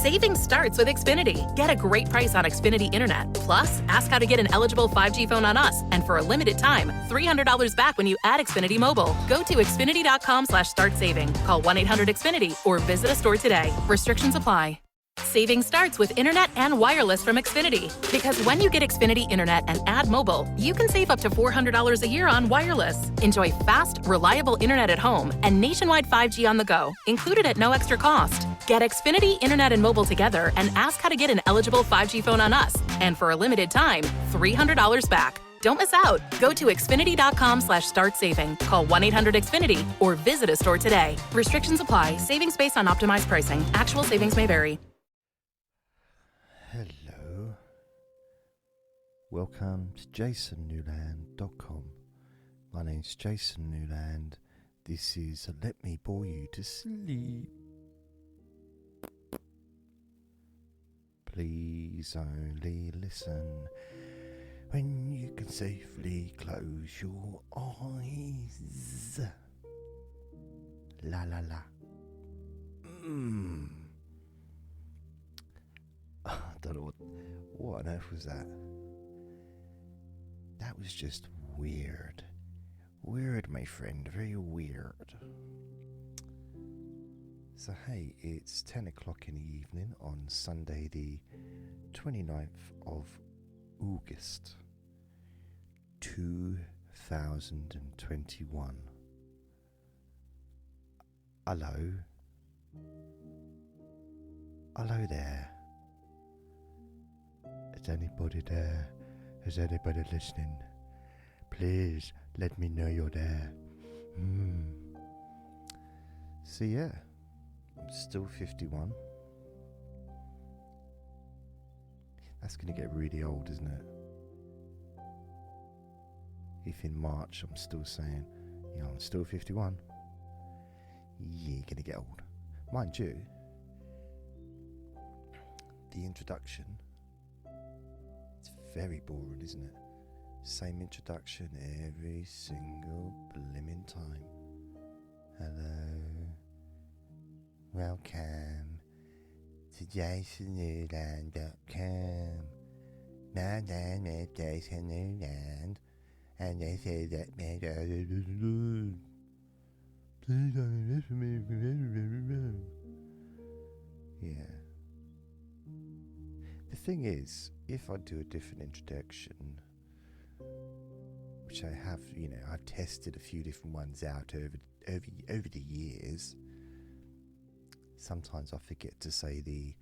Saving starts with Xfinity. Get a great price on Xfinity Internet. Plus, ask how to get an eligible 5G phone on us. And for a limited time, $300 back when you add Xfinity Mobile. Go to Xfinity.com/start saving. Call 1-800-XFINITY or visit a store today. Restrictions apply. Saving starts with internet and wireless from Xfinity. Because when you get Xfinity Internet and add mobile, you can save up to $400 a year on wireless. Enjoy fast, reliable internet at home and nationwide 5G on the go, included at no extra cost. Get Xfinity Internet and mobile together and ask how to get an eligible 5G phone on us. And for a limited time, $300 back. Don't miss out. Go to Xfinity.com/start saving. Call 1-800-XFINITY or visit a store today. Restrictions apply. Savings based on optimized pricing. Actual savings may vary. Hello. Welcome to jasonnewland.com. My name's Jason Newland. This is Let Me Bore You to Sleep. Please only listen when you can safely close your eyes. La la la. I don't know what on earth was that. That was just weird. Weird, my friend. Very weird. So hey, it's 10 o'clock in the evening on Sunday the 29th of August 2021. Hello. Hello there. Is anybody there? Is anybody listening? Please let me know you're there. So yeah, I'm still 51. That's going to get really old, isn't it? If in March I'm still saying, I'm still 51. Yeah, you're going to get old. Mind you, the introduction, it's very boring, isn't it? Same introduction every single blimmin' time. Hello. Welcome to jasonnewland.com. My name is Jason Newland, and they say that please don't listen to me. Yeah. The thing is, if I do a different introduction, which I have, I've tested a few different ones out over the years. Sometimes I forget to say the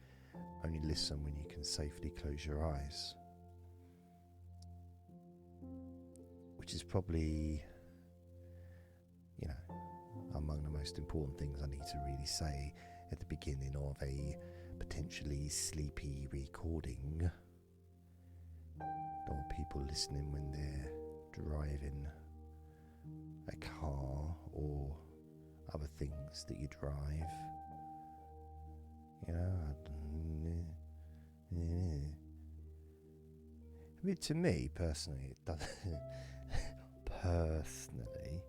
only listen when you can safely close your eyes, which is probably, among the most important things I need to really say at the beginning of a potentially sleepy recording. Don't want people listening when they're driving a car or other things that you drive. I mean, to me personally, it doesn't. Personally,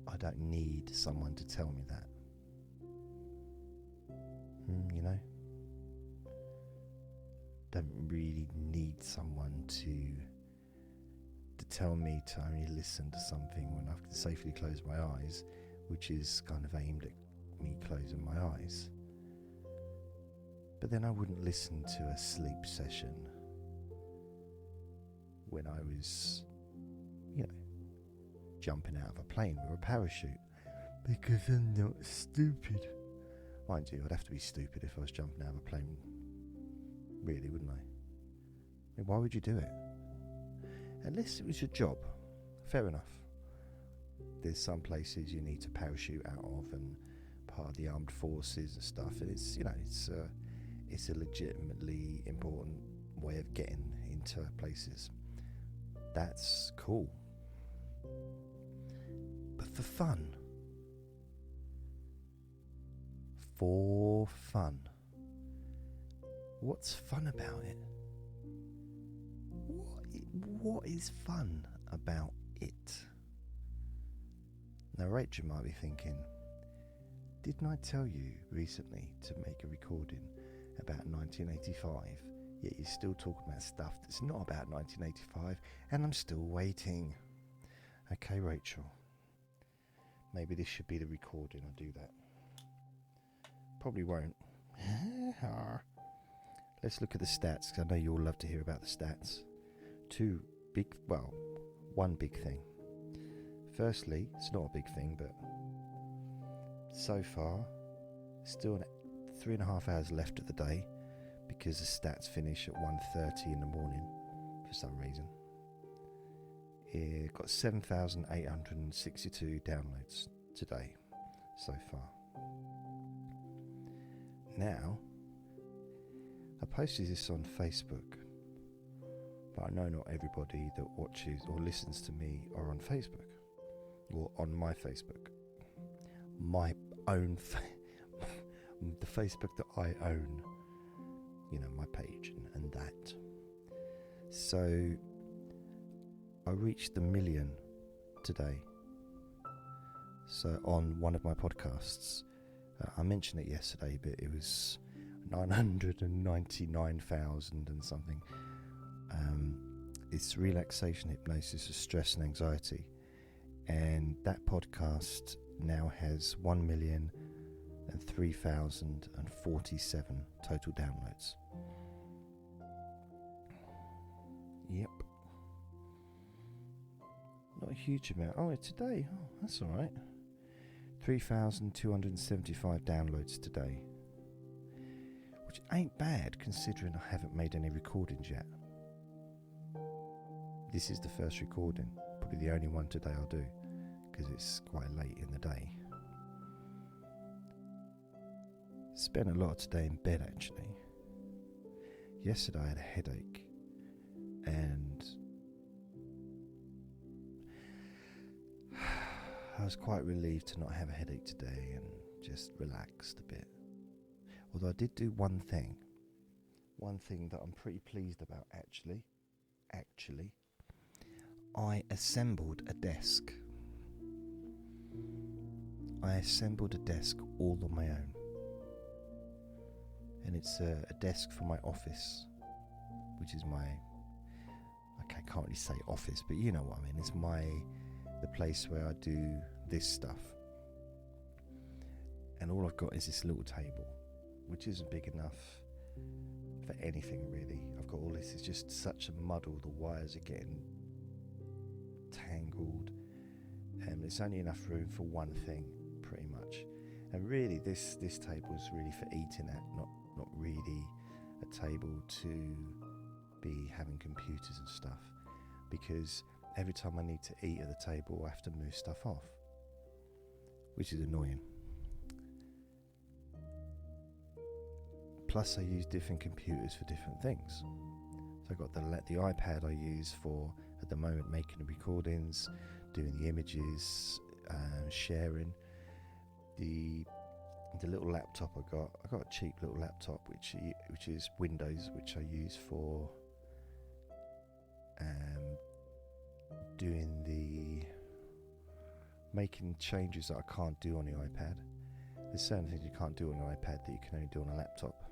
I don't need someone to tell me that. Don't really need someone to tell me to only listen to something when I can safely close my eyes, which is kind of aimed at me closing my eyes. But then I wouldn't listen to a sleep session when I was, jumping out of a plane with a parachute, because I'm not stupid. Mind you, I'd have to be stupid if I was jumping out of a plane, really, wouldn't I? Why would you do it? Unless it was your job. Fair enough. There's some places you need to parachute out of, and part of the armed forces and stuff, and it's a legitimately important way of getting into places. That's cool. But for fun. For fun. What's fun about it? What is fun about it? Now, Rachel might be thinking, Didn't I tell you recently to make a recording about 1985? Yet you're still talking about stuff that's not about 1985, and I'm still waiting. Okay, Rachel. Maybe this should be the recording. I'll do that. Probably won't. Let's look at the stats, because I know you all love to hear about the stats. One big thing. Firstly, it's not a big thing, but so far, still 3.5 hours left of the day, because the stats finish at 1:30 in the morning for some reason. It got 7,862 downloads today so far. Now, I posted this on Facebook, but I know not everybody that watches or listens to me are on Facebook, or on my Facebook. My own the Facebook that I own, my page and that. So I reached the 1 million today. So on one of my podcasts, I mentioned it yesterday, but it was 999,000 and something. It's relaxation hypnosis of stress and anxiety, and that podcast now has 1,003,047 total downloads. Yep. Not a huge amount. Oh, today. Oh, that's all right. 3,275 downloads today, which ain't bad considering I haven't made any recordings yet. This is the first recording, probably the only one today I'll do, because it's quite late in the day. Spent a lot of today in bed actually. Yesterday I had a headache, and I was quite relieved to not have a headache today and just relaxed a bit. Although I did do one thing that I'm pretty pleased about actually. I assembled a desk. All on my own. And it's a desk for my office, which is I can't really say office, but you know what I mean. It's the place where I do this stuff. And all I've got is this little table, which isn't big enough for anything really. I've got all this, it's just such a muddle, the wires are getting tangled, and there's only enough room for one thing, pretty much. And really this table is really for eating at, not really a table to be having computers and stuff, because every time I need to eat at the table I have to move stuff off, which is annoying. Plus I use different computers for different things. So I've got the iPad I use for, at the moment, making the recordings, doing the images, sharing. The little laptop I got a cheap little laptop which is Windows, which I use for making changes that I can't do on the iPad. There's certain things you can't do on an iPad that you can only do on a laptop.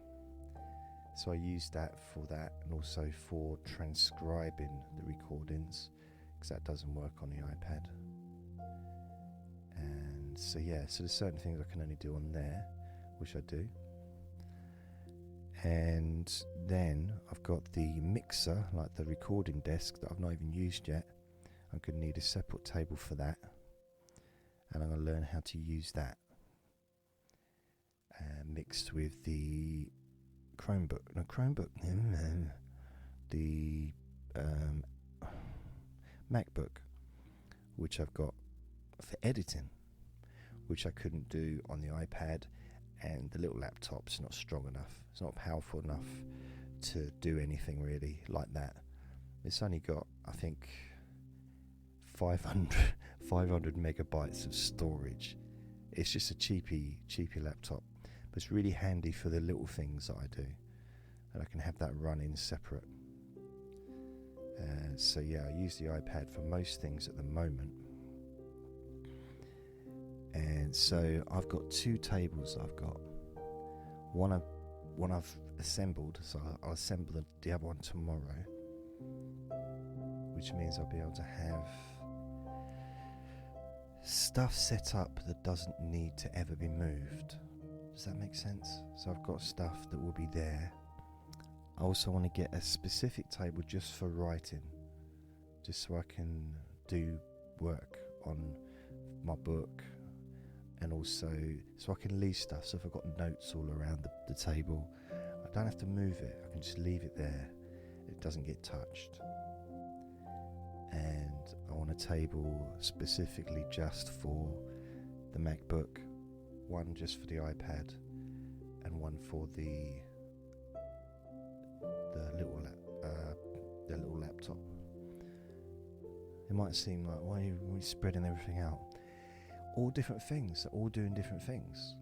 So I use that for that, and also for transcribing the recordings, because that doesn't work on the iPad. And so there's certain things I can only do on there, which I do. And then I've got the mixer, like the recording desk, that I've not even used yet. I'm going to need a separate table for that, and I'm going to learn how to use that, mixed with the the MacBook, which I've got for editing, which I couldn't do on the iPad, and the little laptop's not strong enough, it's not powerful enough to do anything really like that. It's only got, I think, 500 megabytes of storage. It's just a cheapy laptop, but it's really handy for the little things that I do, and I can have that running separate. I use the iPad for most things at the moment, And so I've got 2 tables. I've got one I've assembled, so I'll assemble the other one tomorrow, which means I'll be able to have stuff set up that doesn't need to ever be moved. Does that make sense? So I've got stuff that will be there. I also want to get a specific table just for writing, just so I can do work on my book, and also so I can leave stuff. So if I've got notes all around the table, I don't have to move it. I can just leave it there. It doesn't get touched. And I want a table specifically just for the MacBook, one just for the iPad, and one for the little laptop. It might seem like, why are you spreading everything out? All different things, they're all doing different things.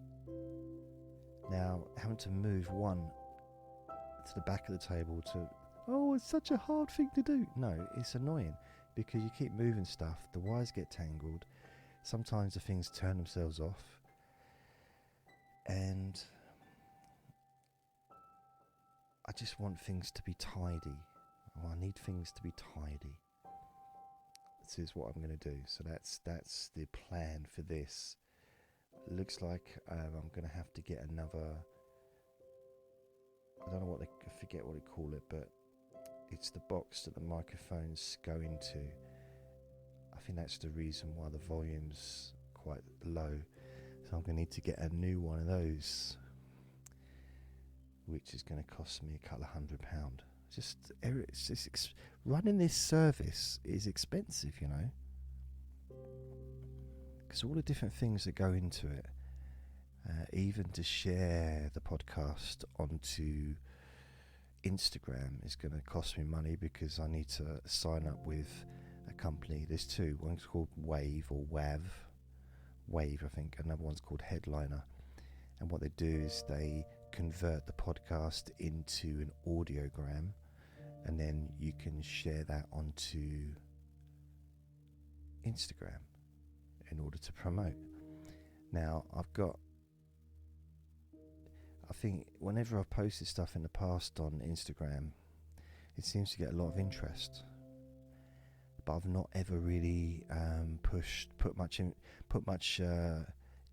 Now, having to move one to the back of the table it's such a hard thing to do. No, it's annoying, because you keep moving stuff, the wires get tangled, sometimes the things turn themselves off, and I just want things to be tidy. I need things to be tidy. This is what I'm going to do. So that's the plan for this. It looks like I'm going to have to get another. I don't know I forget what they call it, but it's the box that the microphones go into. I think that's the reason why the volume's quite low. So I'm going to need to get a new one of those, which is going to cost me £200. Running this service is expensive, you know, because all the different things that go into it, even to share the podcast onto Instagram is going to cost me money, because I need to sign up with a company. There's 2. One's called Wave, or Wave I think. Another one's called Headliner. And what they do is they convert the podcast into an audiogram, and then you can share that onto Instagram in order to promote. Now, I think whenever I've posted stuff in the past on Instagram, it seems to get a lot of interest, but I've not ever really put much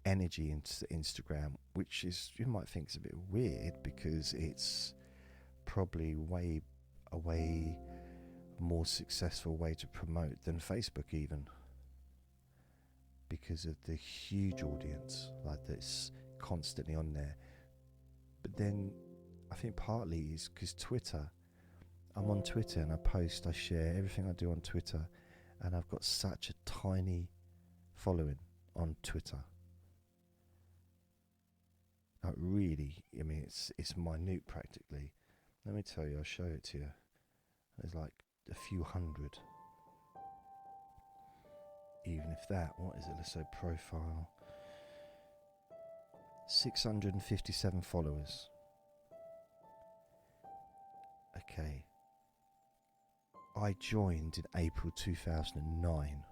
energy into Instagram, which is, you might think, is a bit weird, because it's probably a way more successful way to promote than Facebook, even, because of the huge audience like that's constantly on there. But then I think partly is because I'm on Twitter, and I share everything I do on Twitter, and I've got such a tiny following on Twitter. Like, really, I mean, it's minute practically. Let me tell you, I'll show it to you. There's like a few hundred. Even if that, what is it? Let's say profile. 657 followers. Okay. I joined in April 2009.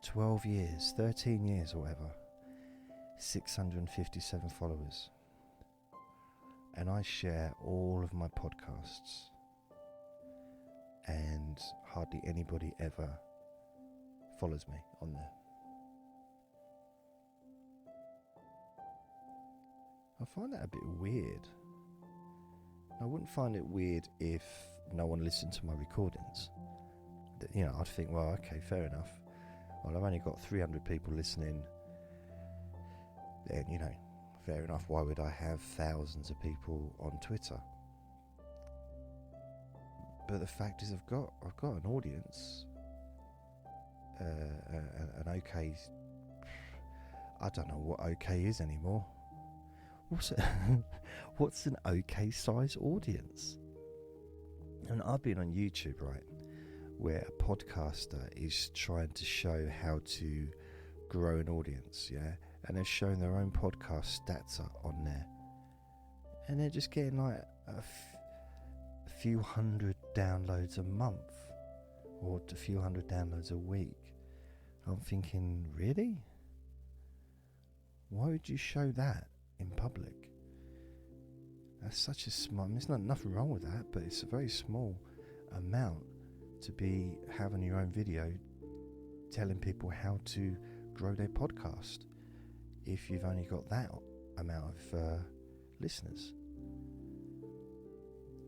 12 years, 13 years or whatever. 657 followers. And I share all of my podcasts. And hardly anybody ever follows me on there. I find that a bit weird. I wouldn't find it weird if no one listened to my recordings. You know, I'd think, well, okay, fair enough. Well, I've only got 300 people listening. Then, you know, fair enough. Why would I have thousands of people on Twitter? But the fact is, I've got an audience. An okay. I don't know what okay is anymore. What's an okay size audience? And I've been on YouTube, right, where a podcaster is trying to show how to grow an audience, yeah, and they're showing their own podcast stats on there, and they're just getting like a few hundred downloads a month or a few hundred downloads a week. I'm thinking, really? Why would you show that in public? That's such a small... there's nothing wrong with that, but it's a very small amount to be having your own video telling people how to grow their podcast if you've only got that amount of listeners.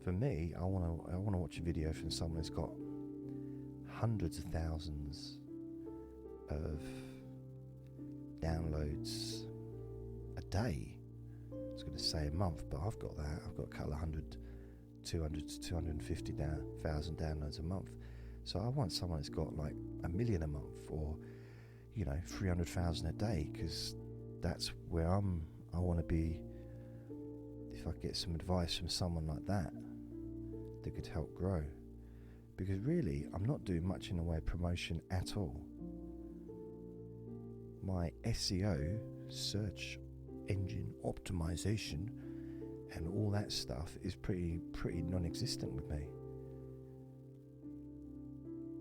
For me, I want to watch a video from someone who's got hundreds of thousands of downloads a day. I was going to say a month, but I've got that. I've got a couple of 200 to 250,000 downloads a month. So I want someone that's got like 1 million a month, or 300,000 a day, because that's where I want to be. If I get some advice from someone like that could help grow, because really I'm not doing much in the way of promotion at all. My SEO, search engine optimization, and all that stuff is pretty non-existent with me.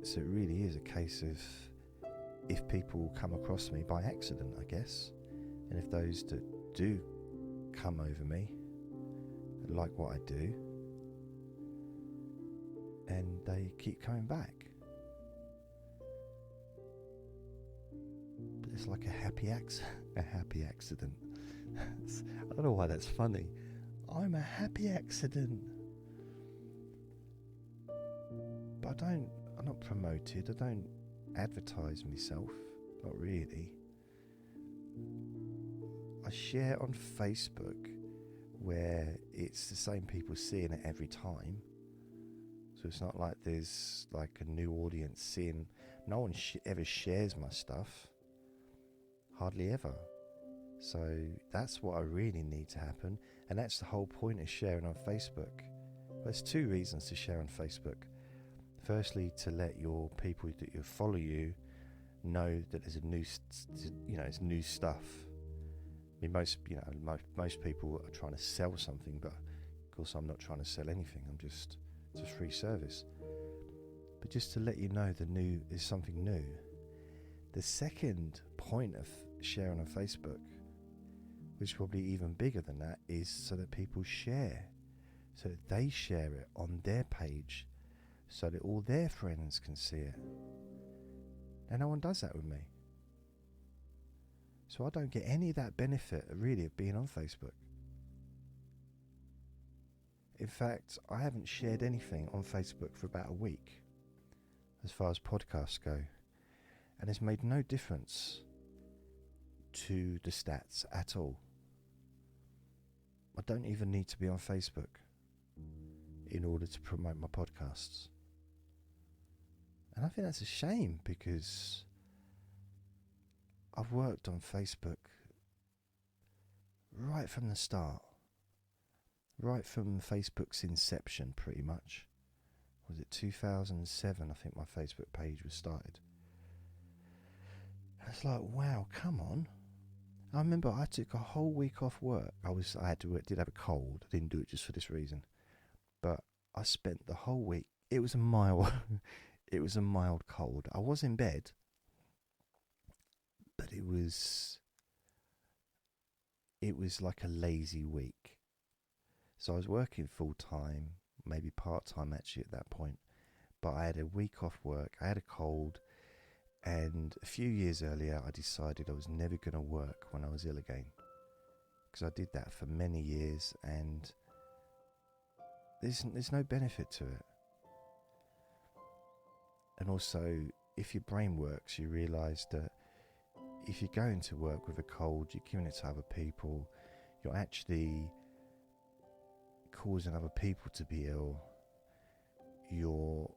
So it really is a case of if people come across me by accident, I guess, and if those that do come over me like what I do, and they keep coming back. But it's like a happy accident. I don't know why that's funny. I'm a happy accident. But I'm not promoted. I don't advertise myself. Not really. I share on Facebook, where it's the same people seeing it every time. So it's not like there's like a new audience seeing. No one ever shares my stuff. Hardly ever. So that's what I really need to happen. And that's the whole point of sharing on Facebook. There's two reasons to share on Facebook. Firstly, to let your people that follow you know that there's it's new stuff. I mean, most people are trying to sell something, but of course I'm not trying to sell anything. It's a free service. But just to let you know there's something new. The second point of sharing on Facebook, which is probably even bigger than that, is so that people share. So that they share it on their page, so that all their friends can see it. And no one does that with me. So I don't get any of that benefit, really, of being on Facebook. In fact, I haven't shared anything on Facebook for about a week, as far as podcasts go. And it's made no difference to the stats at all. I don't even need to be on Facebook in order to promote my podcasts. And I think that's a shame, because I've worked on Facebook right from the start. Right from Facebook's inception, pretty much. Was it 2007? I think my Facebook page was started. It's like, wow, come on. I remember I took a whole week off work. Did have a cold. I didn't do it just for this reason. But I spent the whole week. It was a mild cold. I was in bed, but it was like a lazy week. So I was working full time, maybe part time actually at that point. But I had a week off work. I had a cold. And a few years earlier, I decided I was never going to work when I was ill again. Because I did that for many years, and there's no benefit to it. And also, if your brain works, you realise that if you're going to work with a cold, you're giving it to other people, you're actually causing other people to be ill. You're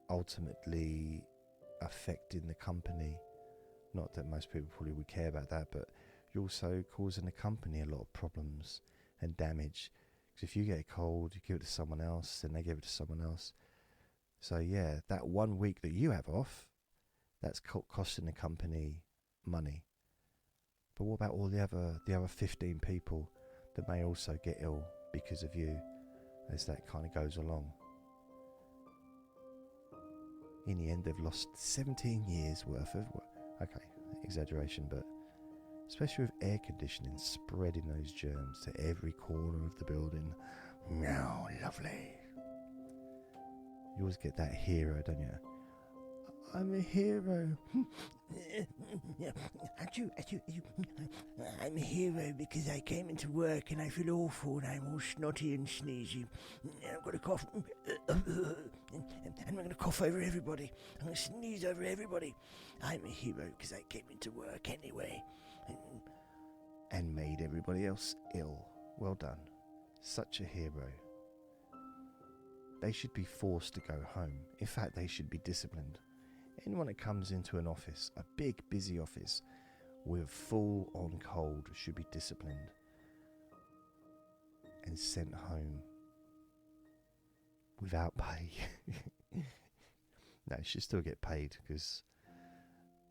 ultimately affecting the company. Not that most people probably would care about that, but you're also causing the company a lot of problems and damage. Because if you get a cold, you give it to someone else, then they give it to someone else. So yeah, that 1 week that you have off, that's costing the company money. But what about all the other 15 people that may also get ill because of you, as that kind of goes along? In the end, they've lost 17 years worth of work. Okay, exaggeration, but especially with air conditioning spreading those germs to every corner of the building. Meow, lovely. You always get that hero, don't you? I'm a hero. I'm a hero because I came into work and I feel awful and I'm all snotty and sneezy. I've got a cough. And I'm going to cough over everybody. I'm going to sneeze over everybody. I'm a hero because I came into work anyway. And made everybody else ill. Well done. Such a hero. They should be forced to go home. In fact, they should be disciplined. Anyone that comes into an office, a big, busy office, with full-on cold should be disciplined and sent home without pay. No, should still get paid, because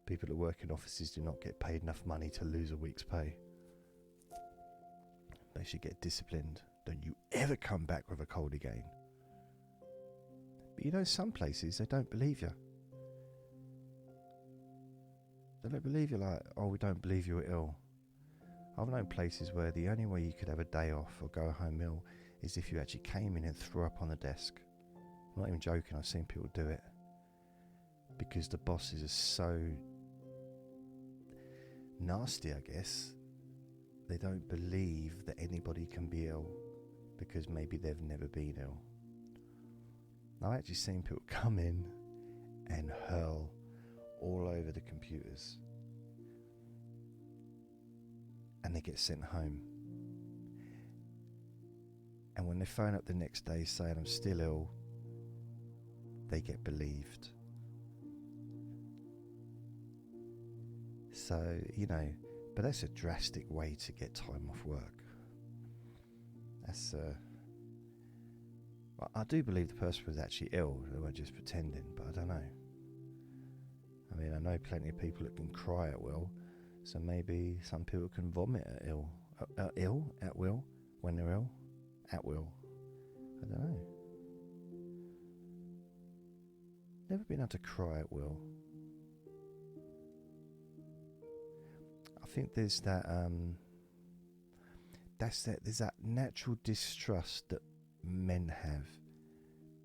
people that work in offices do not get paid enough money to lose a week's pay. They should get disciplined. Don't you ever come back with a cold again. But you know, some places, they don't believe you. They don't believe you, like, oh, we don't believe you're ill. I've known places where the only way you could have a day off or go home ill is if you actually came in and threw up on the desk. I'm not even joking, I've seen people do it. Because the bosses are so nasty, I guess. They don't believe that anybody can be ill because maybe they've never been ill. I've actually seen people come in and hurl all over the computers, and they get sent home. And when they phone up the next day saying I'm still ill, they get believed. So, you know, but that's a drastic way to get time off work. That's I do believe the person was actually ill. They weren't just pretending, but I don't know. I mean, I know plenty of people that can cry at will, so maybe some people can vomit at at will, when they're ill, at will. I don't know. Never been able to cry at will. I think there's that, there's that natural distrust that men have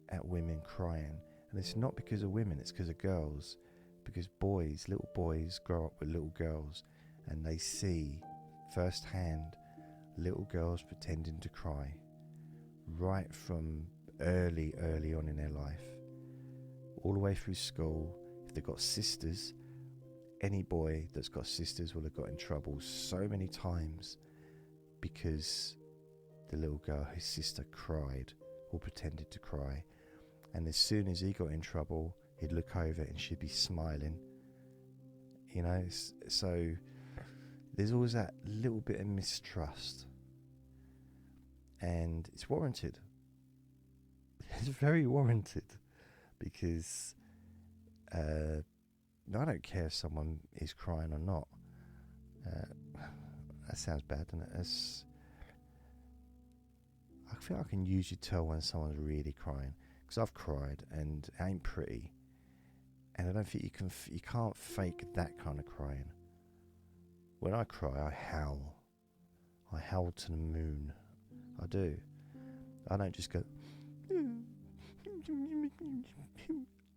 at women crying, and it's not because of women, it's because of girls. Because little boys grow up with little girls, and they see firsthand little girls pretending to cry right from early on in their life, all the way through school. If they've got sisters, any boy that's got sisters will have got in trouble so many times because the little girl, his sister, cried or pretended to cry. And as soon as he got in trouble, he'd look over and she'd be smiling. You know, so there's always that little bit of mistrust. And it's warranted. It's very warranted. Because I don't care if someone is crying or not. That sounds bad, doesn't it? I feel I can usually tell when someone's really crying, because I've cried and it ain't pretty, and I don't think you can't fake that kind of crying. When I cry, I howl to the moon. I do. I don't just go.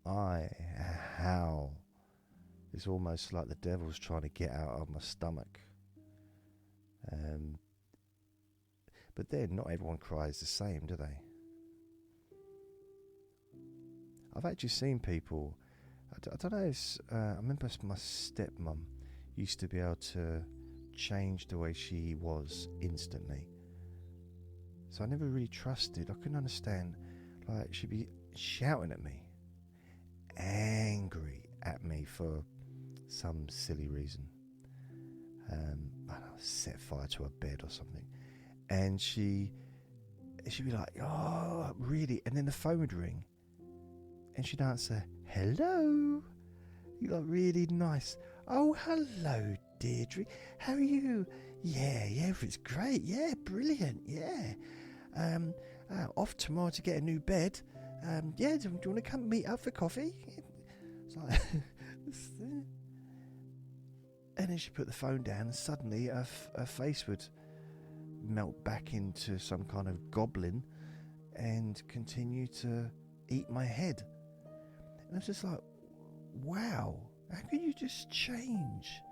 I howl. It's almost like the devil's trying to get out of my stomach. But then not everyone cries the same, do they? I've actually seen people, I don't know, I remember my stepmom used to be able to change the way she was instantly. So I never really trusted. I couldn't understand. Like, she'd be shouting at me, angry at me for some silly reason. I don't know, set fire to her bed or something. And she'd be like, oh, really? And then the phone would ring. And she'd answer, hello. You're like, really nice. Oh, hello, Deirdre. How are you? Yeah, it's great. Yeah, brilliant. Yeah. Off tomorrow to get a new bed. Yeah, do you want to come meet up for coffee? It's like, and then she put the phone down, and suddenly her face would melt back into some kind of goblin and continue to eat my head. And I was just like, wow, how can you just change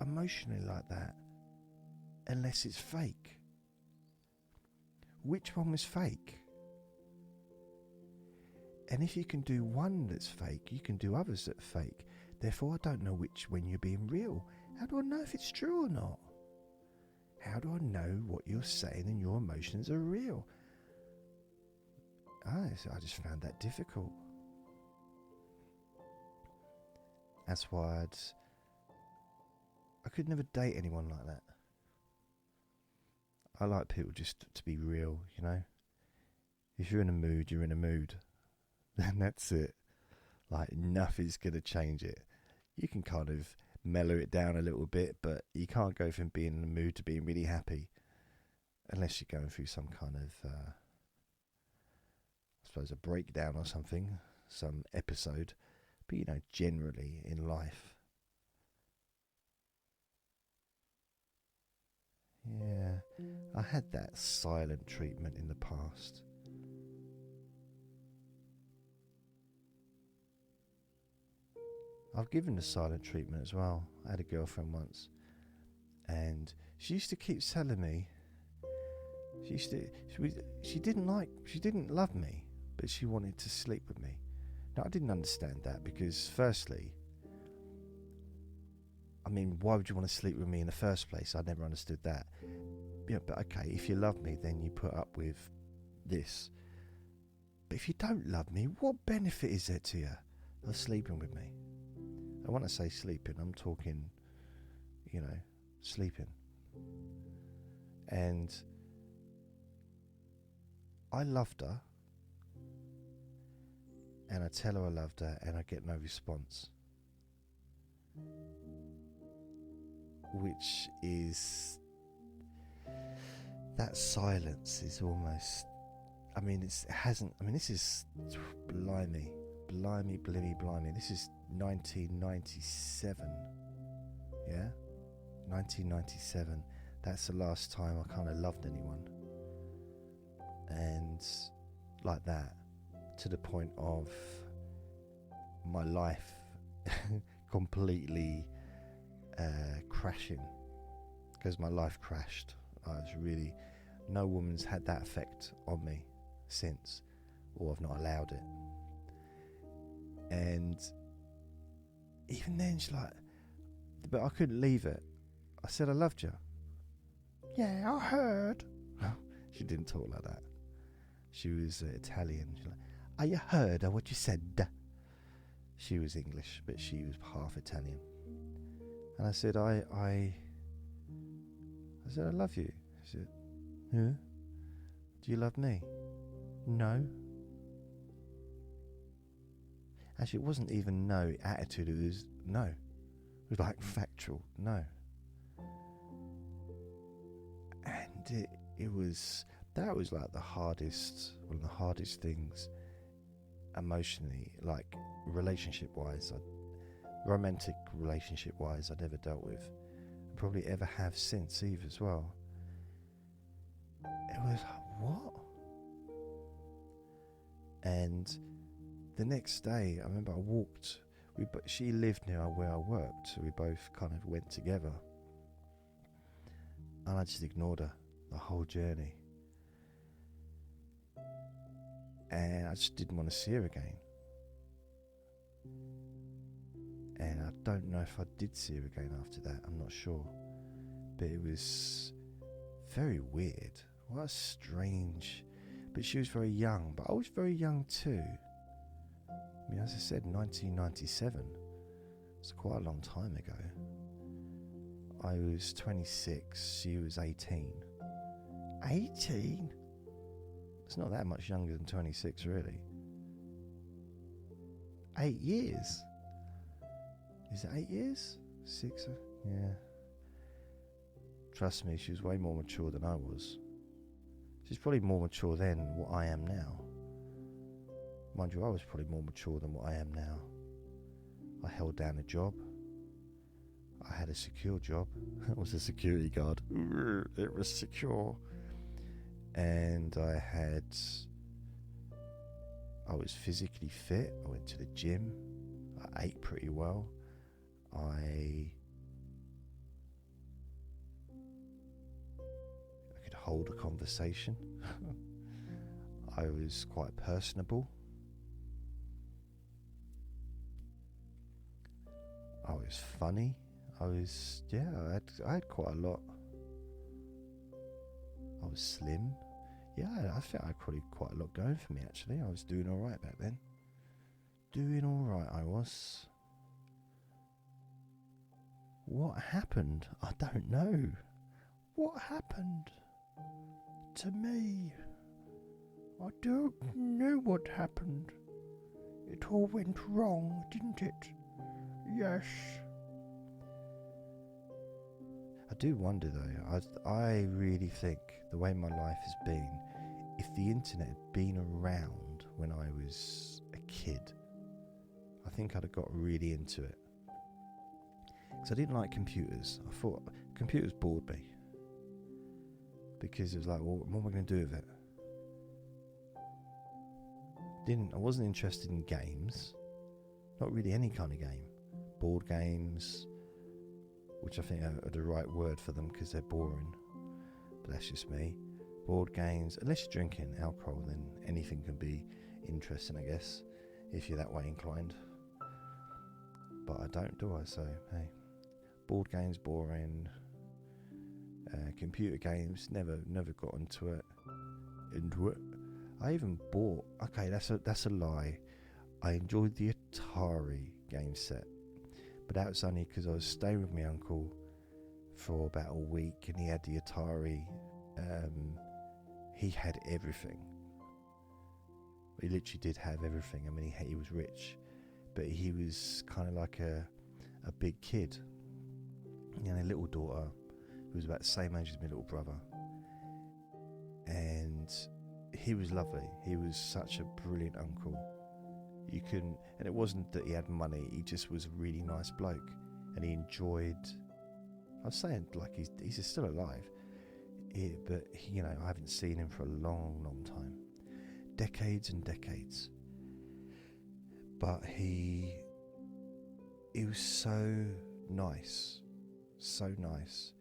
emotionally like that unless it's fake? Which one was fake? And if you can do one that's fake, you can do others that are fake. Therefore, I don't know when you're being real. How do I know if it's true or not? How do I know what you're saying and your emotions are real? I just found that difficult. That's why I could never date anyone like that. I like people just to be real, you know. If you're in a mood, you're in a mood. And that's it. Like, nothing's going to change it. You can kind of mellow it down a little bit, but you can't go from being in a mood to being really happy unless you're going through some kind of, I suppose, a breakdown or something, some episode. But, you know, generally in life. Yeah, I had that silent treatment in the past. I've given the silent treatment as well. I had a girlfriend once, and she used to keep telling me she didn't love me, but she wanted to sleep with me. Now, I didn't understand that because, firstly, I mean, why would you want to sleep with me in the first place? I never understood that. Yeah, but okay, if you love me, then you put up with this. But if you don't love me, what benefit is there to you of sleeping with me? And when I say sleeping, I'm talking, you know, sleeping. And I loved her, and I tell her I loved her, and I get no response. Which is, that silence is almost, I mean, this is, blimey, this is 1997, yeah? 1997, that's the last time I kind of loved anyone. And like that, to the point of my life completely crashing, because my life crashed. I was really, no woman's had that effect on me since, or I've not allowed it. And even then she's like, but I couldn't leave it. I said I loved you. Yeah, I heard. She didn't talk like that. She was Italian. She's like, oh, you heard of what you said? She was English, but she was half Italian. And I said, I said, I love you. She said, huh? Do you love me? No. Actually, it wasn't even no attitude, it was no. It was like factual, no. And it was, that was like one of the hardest things emotionally, like relationship-wise, romantic relationship-wise, I'd ever dealt with. Probably ever have since either as well. It was like, what? And the next day, I remember I walked, she lived near where I worked, so we both kind of went together. And I just ignored her the whole journey. And I just didn't want to see her again. And I don't know if I did see her again after that, I'm not sure. But it was very weird. What a strange... But she was very young, but I was very young too. I mean, as I said, 1997. It's quite a long time ago. I was 26, she was 18. 18? It's not that much younger than 26, really. 8 years. Is it 8 years? 6? Yeah. Trust me, she was way more mature than I was. She's probably more mature than what I am now. Mind you, I was probably more mature than what I am now. I held down a job. I had a secure job. I was a security guard. It was secure. And I was physically fit. I went to the gym. I ate pretty well. I could hold a conversation. I was quite personable. I was funny. I had quite a lot. I was slim. Yeah, I think I had probably quite a lot going for me, actually. I was doing alright back then. Doing alright, I was. What happened? I don't know. What happened to me? I don't know what happened. It all went wrong, didn't it? Yes. I do wonder though, I really think the way my life has been, if the internet had been around when I was a kid, I think I'd have got really into it. Because I didn't like computers. I thought computers bored me. Because it was like, well, what am I going to do with it? I wasn't interested in games. Not really any kind of game. Board games, which I think are the right word for them because they're boring. But that's just me. Board games, unless you're drinking alcohol, then anything can be interesting, I guess, if you're that way inclined. But I don't, do I? So, hey. Board games, boring. Computer games, never got into it. I even bought, okay, that's a lie. I enjoyed the Atari game set. But that was only because I was staying with my uncle for about a week and he had the Atari. He had everything. He literally did have everything. I mean, he was rich, but he was kind of like a big kid. And a little daughter who was about the same age as my little brother. And he was lovely. He was such a brilliant uncle. You couldn't, and it wasn't that he had money, he just was a really nice bloke. And he enjoyed, I was saying, like, he's still alive. But, I haven't seen him for a long, long time. Decades and decades. But he was so nice. So nice.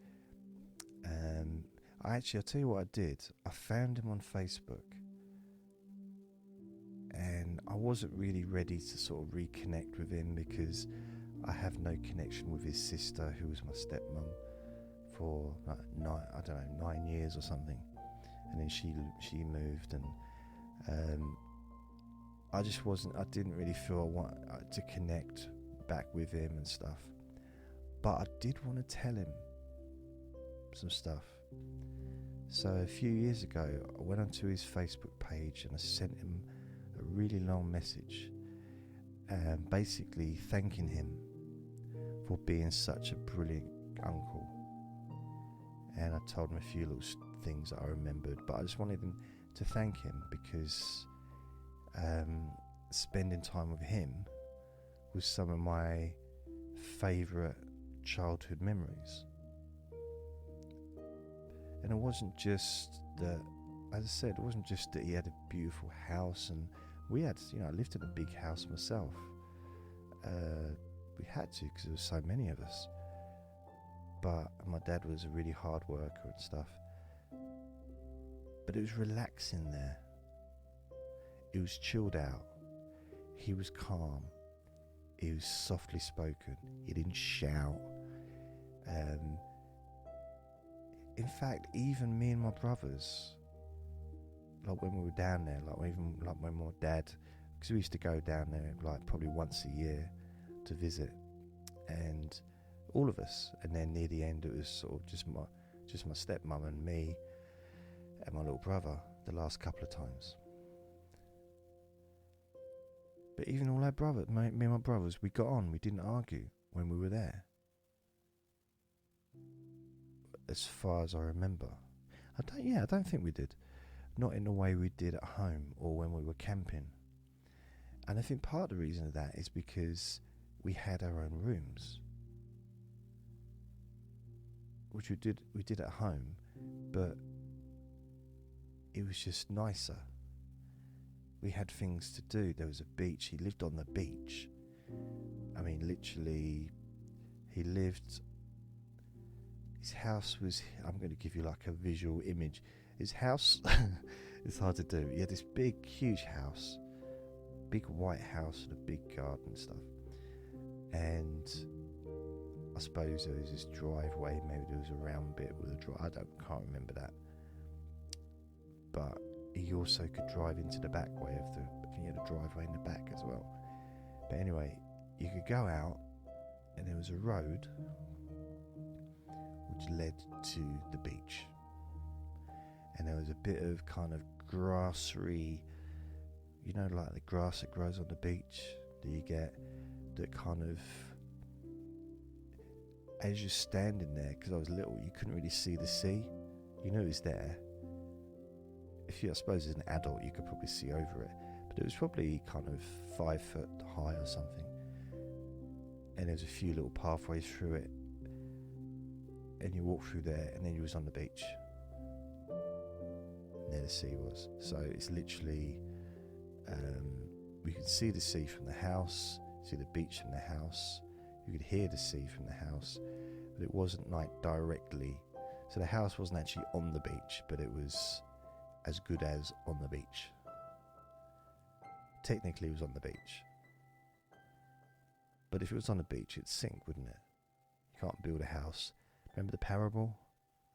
I'll tell you what I did. I found him on Facebook. And I wasn't really ready to sort of reconnect with him because I have no connection with his sister, who was my stepmom, for 9 years or something. And then she moved, and I didn't really feel I want to connect back with him and stuff. But I did want to tell him some stuff. So a few years ago, I went onto his Facebook page and I sent him a really long message, basically thanking him for being such a brilliant uncle. And I told him a few little things that I remembered, but I just wanted him to thank him because spending time with him was some of my favourite childhood memories. And it wasn't just that, as I said, it wasn't just that he had a beautiful house, and we had, I lived in a big house myself. We had to because there were so many of us. But my dad was a really hard worker and stuff. But it was relaxing there. It was chilled out. He was calm. He was softly spoken. He didn't shout. In fact, even me and my brothers, like when we were down there, when my dad, because we used to go down there like probably once a year to visit, and all of us, and then near the end it was sort of just my stepmum and me and my little brother the last couple of times. But even all our brothers, me and my brothers, we got on. We didn't argue when we were there, as far as I remember. I don't think we did. Not in the way we did at home or when we were camping. And I think part of the reason of that is because we had our own rooms, which we did at home, but it was just nicer. We had things to do. There was a beach. He lived on the beach. I mean, literally, his house was, I'm going to give you like a visual image. His house, it's hard to do. He had this big, huge house, big white house with a big garden and stuff. And I suppose there was this driveway, maybe there was a round bit with a drive. Can't remember that. But he also could drive into the back way of the. I think he had a driveway in the back as well. But anyway, you could go out, and there was a road which led to the beach, and there was a bit of kind of grassery, you know, like the grass that grows on the beach that you get, that kind of, as you're standing there, because I was little, you couldn't really see the sea. You knew it was there. I suppose as an adult you could probably see over it, but it was probably kind of 5 foot high or something, and there's a few little pathways through it, and you walk through there, and then you was on the beach, and there the sea was. So it's literally, we could see the sea from the house, see the beach from the house, you could hear the sea from the house, but it wasn't like directly, so the house wasn't actually on the beach, but it was as good as on the beach. Technically it was on the beach, but if it was on the beach it'd sink, wouldn't it? You can't build a house. Remember the parable?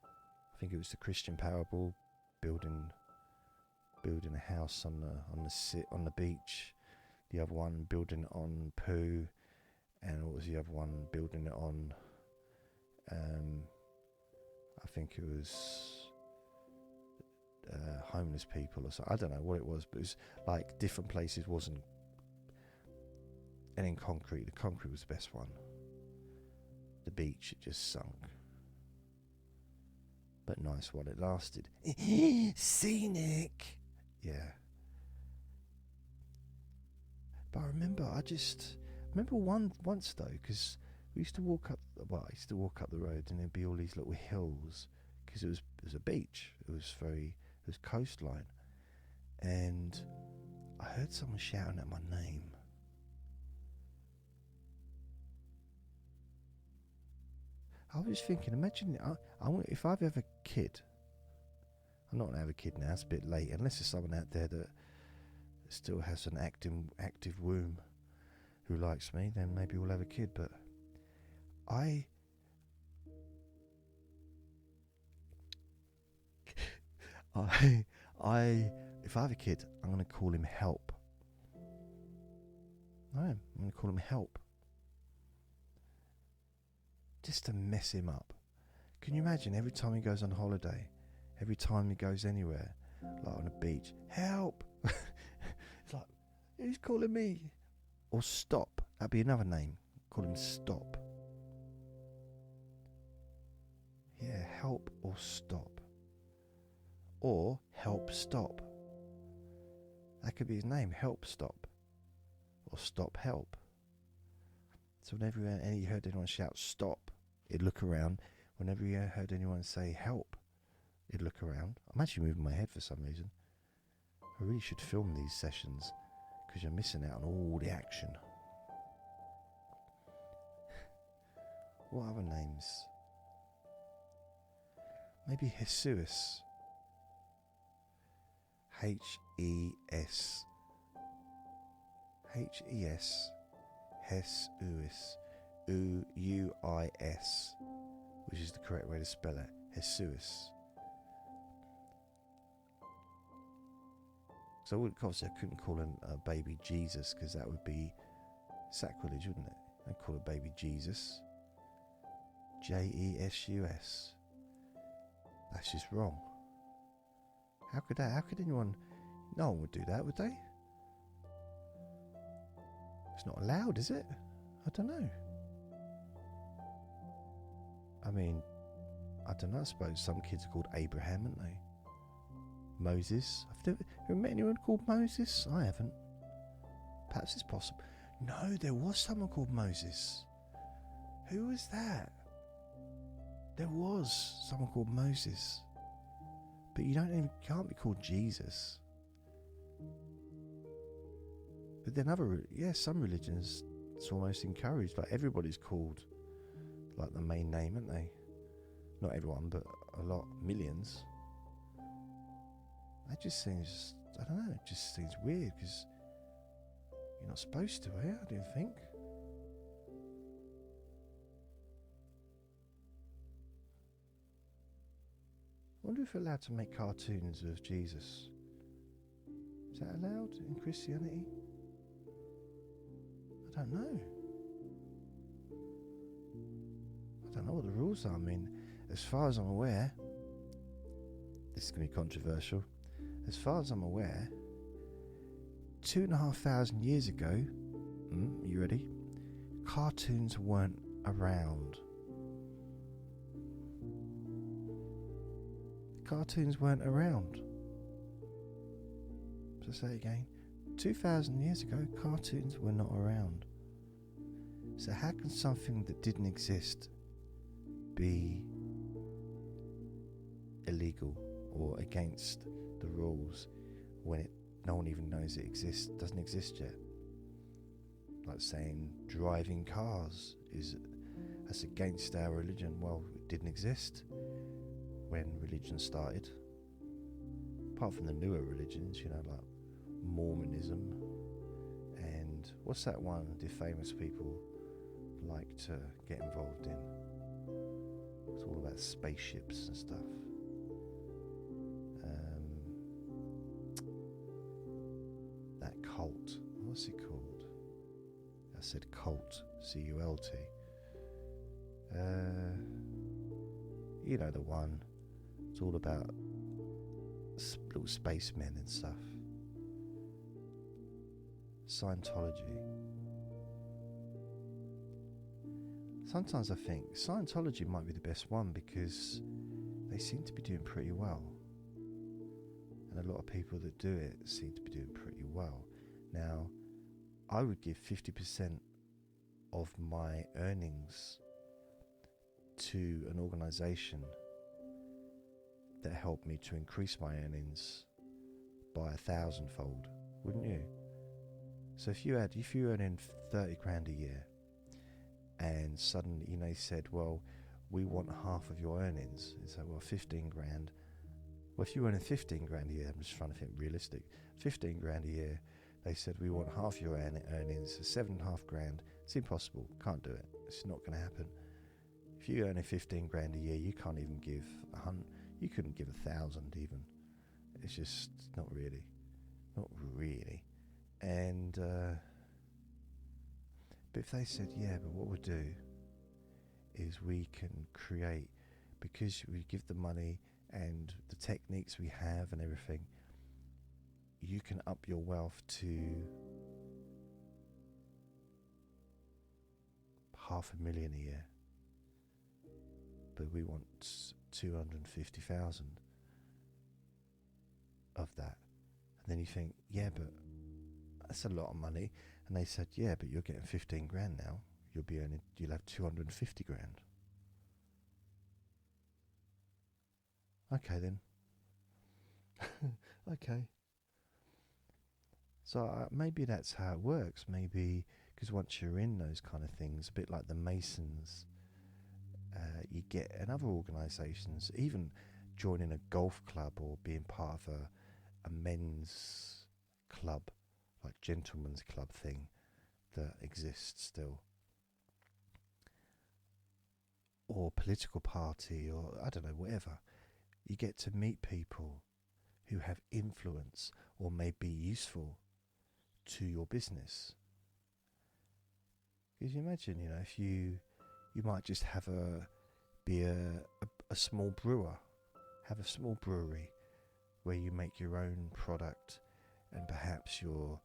I think it was the Christian parable, building a house on the beach, the other one building it on poo, and what was the other one building it on, I think it was homeless people or something. I don't know what it was, but it was like different places wasn't. And in concrete, the concrete was the best one. The beach, it just sunk. But nice while it lasted. Scenic! Yeah. But I remember once though, because I used to walk up the road, and there'd be all these little hills, because it was a beach. It was coastline, and I heard someone shouting at my name. I was thinking, imagine if I've ever kid. I'm not going to have a kid now, it's a bit late, unless there's someone out there that still has an active womb who likes me, then maybe we'll have a kid. But if I have a kid, I'm going to call him Help. I'm going to call him Help. Just to mess him up. Can you imagine every time he goes on holiday, every time he goes anywhere, like on a beach, Help! It's like, who's calling me? Or Stop. That'd be another name. Call him Stop. Yeah, Help or Stop. Or Help Stop. That could be his name, Help Stop. Or Stop Help. So whenever he heard anyone shout stop, he'd look around. Whenever he heard anyone say help, he'd look around. I'm actually moving my head for some reason. I really should film these sessions, because you're missing out on all the action. What other names? Maybe Jesus. H-E-S. H-E-S. Jesus. U-I-S. Which is the correct way to spell it. Jesus. So obviously I couldn't call a baby Jesus, because that would be sacrilege, wouldn't it? I'd call a baby Jesus. J-E-S-U-S. That's just wrong. How could anyone... No one would do that, would they? It's not allowed, is it? I don't know. I mean, I don't know, I suppose some kids are called Abraham, aren't they? Moses. Have you ever met anyone called Moses? I haven't. Perhaps it's possible. No, there was someone called Moses. Who was that? There was someone called Moses. But you can't be called Jesus. But then some religions, it's almost encouraged. Like everybody's called like the main name, aren't they? Not everyone, but a lot, millions. That just seems, I don't know, it just seems weird because you're not supposed to, I don't think. I wonder if we're allowed to make cartoons of Jesus. Is that allowed in Christianity? I don't know. I don't know what the rules are. I mean, as far as I'm aware, this is going to be controversial. As far as I'm aware, 2,500 years ago, you ready? Cartoons weren't around. Cartoons weren't around. So say it again. 2,000 years ago, cartoons were not around. So how can something that didn't exist be illegal or against the rules when no one even knows it exists, doesn't exist yet? Like saying driving cars that's against our religion. Well, it didn't exist when religion started. Apart from the newer religions, like Mormonism and what's that one the famous people like to get involved in? It's all about spaceships and stuff. That cult, what's it called? I said cult, C-U-L-T. You know the one. It's all about little spacemen and stuff. Scientology. Sometimes I think Scientology might be the best one because they seem to be doing pretty well. And a lot of people that do it seem to be doing pretty well. Now, I would give 50% of my earnings to an organisation that helped me to increase my earnings by 1,000-fold, wouldn't you? So if you're earning 30 grand a year and suddenly they said, well, we want half of your earnings, and so 15 grand. Well, if you're earning 15 grand a year, I'm just trying to think realistic, 15 grand a year, they said we want half your earnings, so 7.5 grand. It's impossible, can't do it, it's not going to happen. If you're earning 15 grand a year, you can't even give 100, you couldn't give 1,000 even. It's just not really. And but if they said, yeah, but what we'll do is we can create, because we give the money and the techniques we have and everything, you can up your wealth to 500,000 a year, but we want 250,000 of that. And then you think, yeah, but that's a lot of money. And they said, yeah, but you're getting 15 grand now. You'll have 250 grand. Okay then. Okay. So maybe that's how it works. Maybe because once you're in those kind of things, a bit like the Masons, you get in other organisations, even joining a golf club or being part of a men's club, like gentleman's club thing that exists still, or political party, or I don't know, whatever. You get to meet people who have influence or may be useful to your business. Because you imagine, if you might just be a small brewer, have a small brewery where you make your own product, and perhaps you're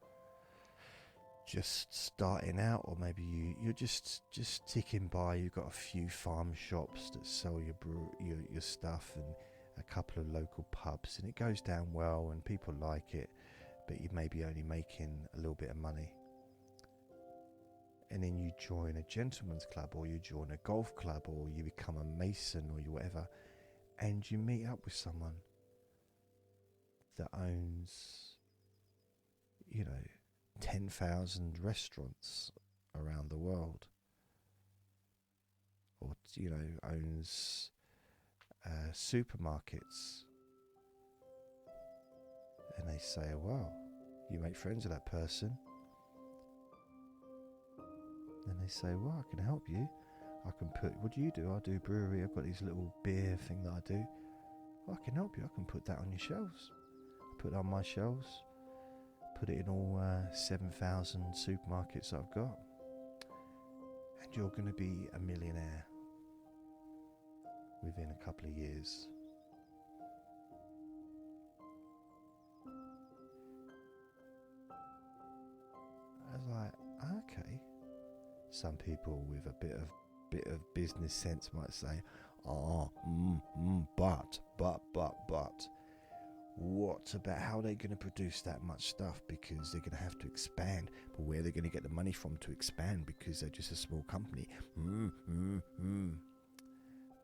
just starting out, or maybe you're just ticking by. You've got a few farm shops that sell your stuff, and a couple of local pubs, and it goes down well and people like it, but you may be only making a little bit of money. and then you join a gentleman's club, or you join a golf club, or you become a mason, or you whatever, and you meet up with someone that owns, 10,000 restaurants around the world, or owns supermarkets, and they say, "Wow, you make friends with that person." And they say, "Well, I can help you. I can put, what do you do?" "I do brewery. I've got these little beer thing that I do." "Well, I can help you. I can put that on your shelves. Put it on my shelves. Put it in all 7,000 supermarkets I've got. And you're going to be a millionaire within a couple of years." I was like, okay. Some people with a bit of business sense might say, but what about how they're going to produce that much stuff, because they're going to have to expand, but where they're going to get the money from to expand, because they're just a small company.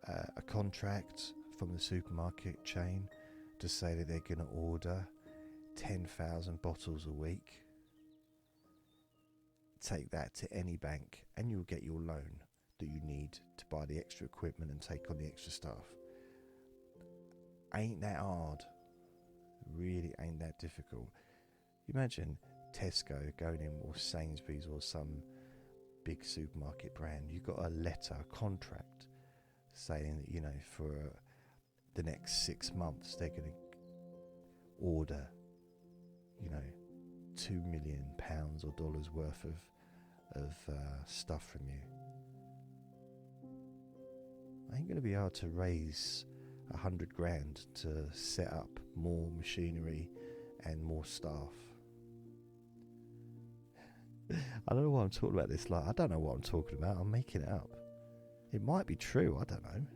A contract from the supermarket chain to say that they're going to order 10,000 bottles a week. Take that to any bank and you'll get your loan that you need to buy the extra equipment and take on the extra stuff. Ain't that hard? Really ain't that difficult. Imagine Tesco going in, or Sainsbury's, or some big supermarket brand. You got a letter, a contract saying that, for the next 6 months they're going to order, £2 million or dollars worth of stuff from you. Ain't going to be able to raise 100 grand to set up more machinery and more staff. I don't know why I'm talking about this. I don't know what I'm talking about. I'm making it up. It might be true. I don't know.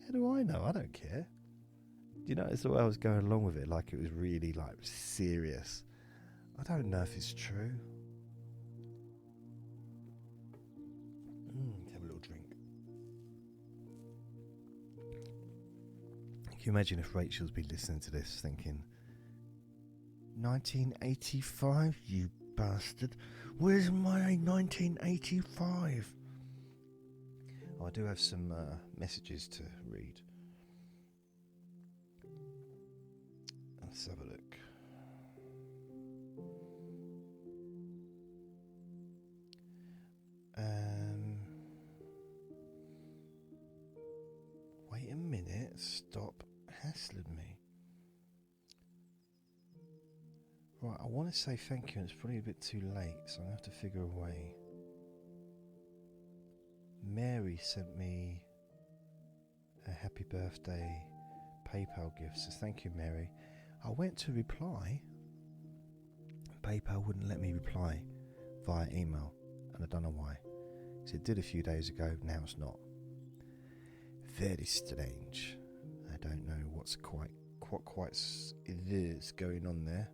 How do I know? I don't care. Do you notice the way I was going along with it, like it was really serious? I don't know if it's true. Have a little drink. Can you imagine if Rachel's been listening to this thinking, 1985, you bastard. Where's my 1985? Oh, I do have some messages to read. Let's have a look. Wait a minute, stop hassling me. Right, I want to say thank you, and it's probably a bit too late, so I'm going to have to figure a way. Mary sent me a happy birthday PayPal gift, so thank you, Mary. I went to reply. PayPal wouldn't let me reply via email, and I don't know why. So it did a few days ago, now it's not. Very strange. I don't know what quite it is going on there.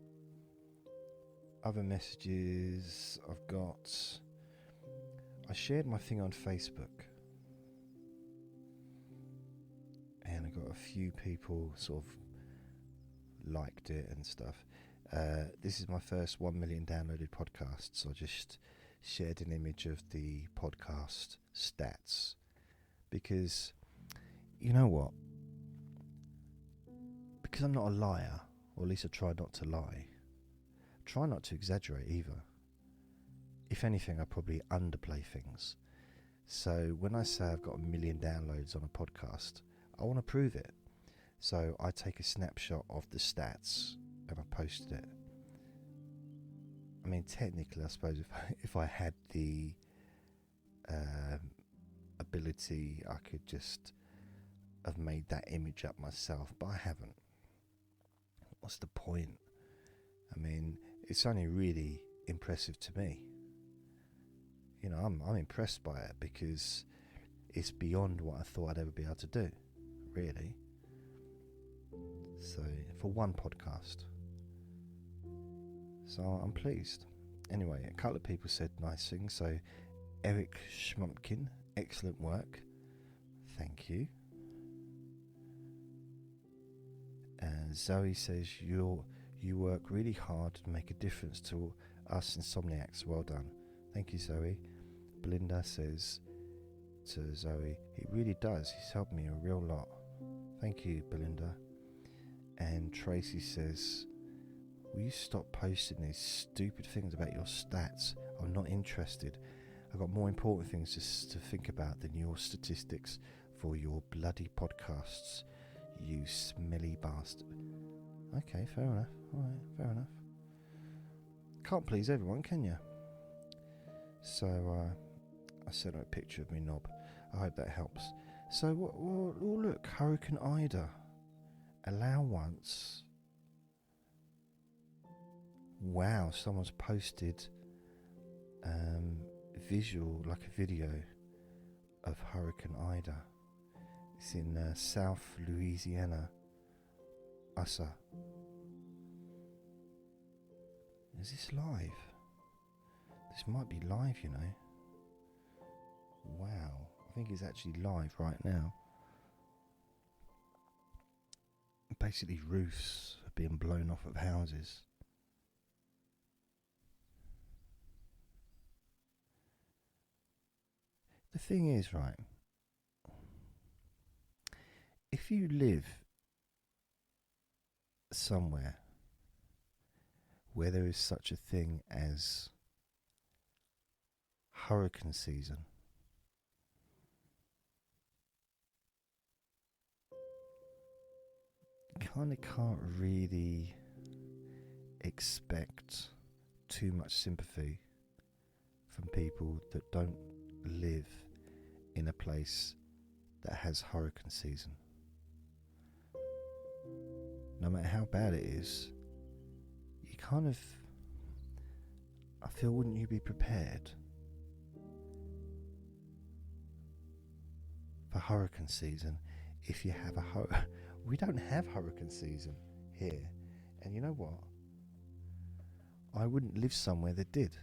Other messages I've got. I shared my thing on Facebook, and I got a few people sort of liked it and stuff. This is my first 1 million downloaded podcast, so I just shared an image of the podcast stats, because you know what? Because I'm not a liar, or at least I try not to lie. Try not to exaggerate either. If anything, I probably underplay things. So when I say I've got 1 million downloads on a podcast, I want to prove it. So I take a snapshot of the stats and I posted it. I mean, technically, I suppose if I had the ability, I could just have made that image up myself, but I haven't. What's the point? I mean, it's only really impressive to me. You know, I'm impressed by it because it's beyond what I thought I'd ever be able to do, really. So, for one podcast. So I'm pleased. Anyway, a couple of people said nice things. So Eric Schmumpkin, excellent work. Thank you. Zoe says you work really hard to make a difference to us insomniacs. Well done. Thank you, Zoe. Belinda says to Zoe, it really does. He's helped me a real lot. Thank you, Belinda. And Tracy says, will you stop posting these stupid things about your stats? I'm not interested. I've got more important things to think about than your statistics for your bloody podcasts, you smelly bastard. Okay, fair enough. Alright, fair enough. Can't please everyone, can you? So, I sent her a picture of me knob. I hope that helps. So, look, Hurricane Ida. Allow once. Wow, someone's posted like a video of Hurricane Ida. It's in South Louisiana. USA. Is this live? This might be live, you know. Wow, I think it's actually live right now. Basically, roofs are being blown off of houses. The thing is, right, if you live somewhere where there is such a thing as hurricane season, you kind of can't really expect too much sympathy from people that don't live in a place that has hurricane season. No matter how bad it is, you kind of, I feel, wouldn't you be prepared for hurricane season if you have we don't have hurricane season here, and you know what? I wouldn't live somewhere that did.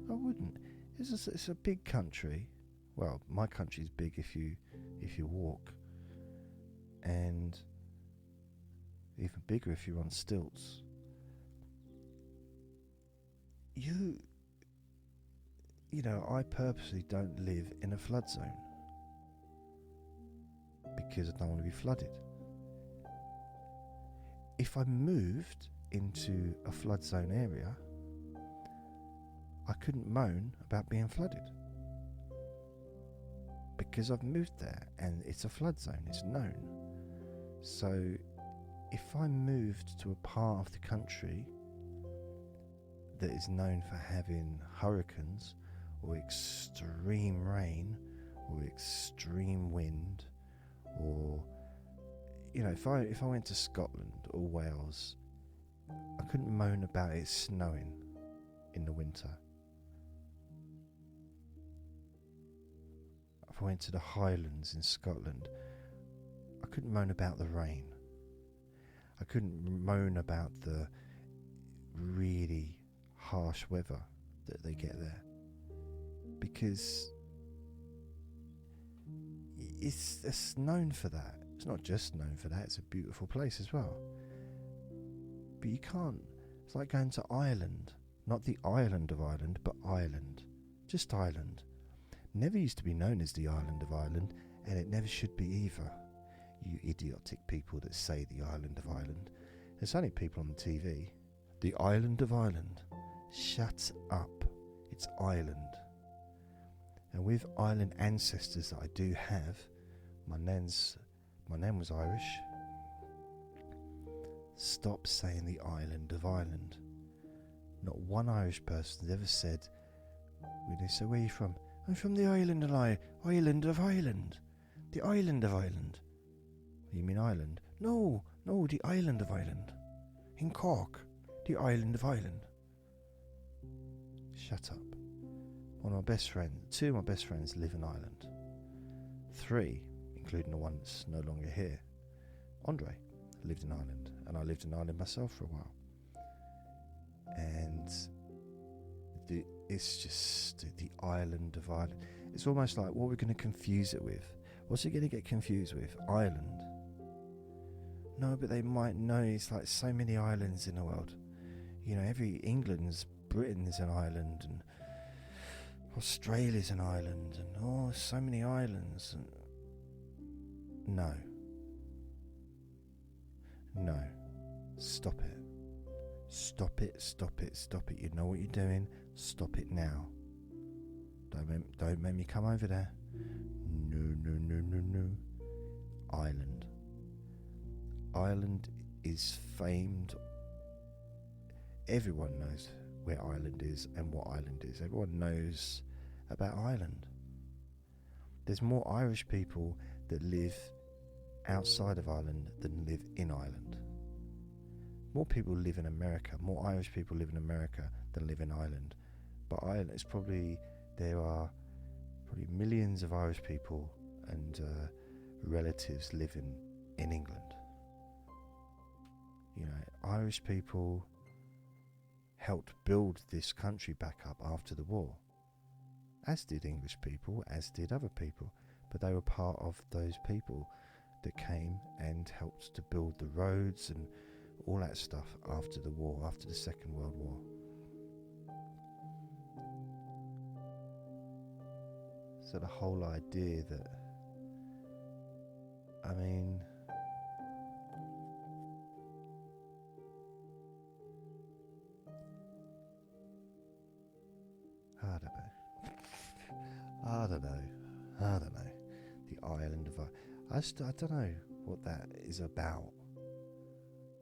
I wouldn't. It's a big country. Well, my country's big if you walk, and even bigger if you're on stilts. You know, I purposely don't live in a flood zone because I don't want to be flooded. If I moved into a flood zone area, I couldn't moan about being flooded because I've moved there and it's a flood zone, it's known. So if I moved to a part of the country that is known for having hurricanes or extreme rain or extreme wind, or you know, if I went to Scotland or Wales, I couldn't moan about it snowing in the winter. If I went to the Highlands in Scotland, I couldn't moan about the rain. I couldn't moan about the really harsh weather that they get there, because it's known for that. It's not just known for that, it's a beautiful place as well. But you can't, it's like going to Ireland, not the island of Ireland, but Ireland, just Ireland. Never used to be known as the island of Ireland, and it never should be either. You idiotic people that say the island of Ireland. There's only people on the TV. The island of Ireland. Shut up. It's Ireland. And with island ancestors that I do have, my name was Irish. Stop saying the island of Ireland. Not one Irish person has ever said, when they say, where are you from? I'm from the island of Ireland. The island of Ireland. You mean Ireland? No, the island of Ireland. In Cork, the island of Ireland. Shut up. One of my best friends, two of my best friends live in Ireland. 3, including the one that's no longer here. Andre lived in Ireland, and I lived in Ireland myself for a while. and it's just the island of Ireland. It's almost like, what we're going to confuse it with. What's it going to get confused with? Ireland. No, but they might know it's like so many islands in the world. You know, Britain's an island, and Australia's an island, and so many islands. And no, stop it. Stop it. You know what you're doing. Stop it now. Don't make me come over there. No. Ireland is famed. Everyone knows where Ireland is and what Ireland is. Everyone knows about Ireland. There's more Irish people that live outside of Ireland than live in Ireland. More people live in America. More Irish people live in America than live in Ireland. But Ireland is there are probably millions of Irish people and relatives living in England. You know, Irish people helped build this country back up after the war, as did English people, as did other people, but they were part of those people that came and helped to build the roads and all that stuff after the war, after the Second World War. So the whole idea that, I mean, I don't know. The island of I don't know what that is about.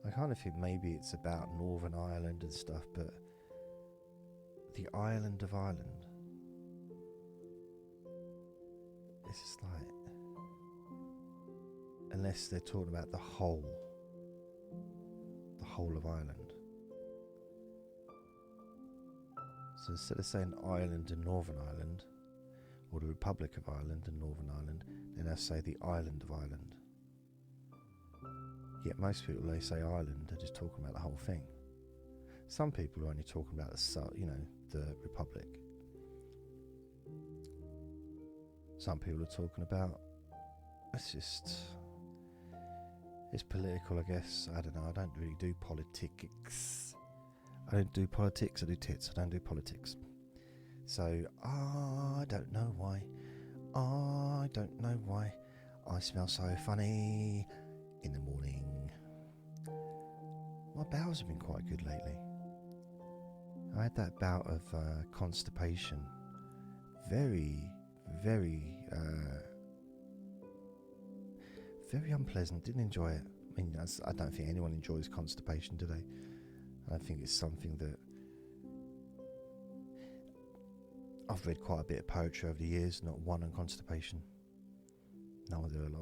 I kind of think maybe it's about Northern Ireland and stuff, but the island of Ireland, it's just like, unless they're talking about the whole of Ireland. So instead of saying Ireland and Northern Ireland, or the Republic of Ireland and Northern Ireland, then they'll say the island of Ireland. Yet most people, they say Ireland, they're just talking about the whole thing. Some people are only talking about the Republic. Some people are talking about, it's political, I guess. I don't know, I don't really do politics. I don't do politics, I do tits, I don't do politics. So, I don't know why I smell so funny in the morning. My bowels have been quite good lately. I had that bout of constipation. Very, very, very unpleasant. Didn't enjoy it. I mean, I don't think anyone enjoys constipation, do they? I think it's something that I've read quite a bit of poetry over the years, not one on constipation. No, they were like,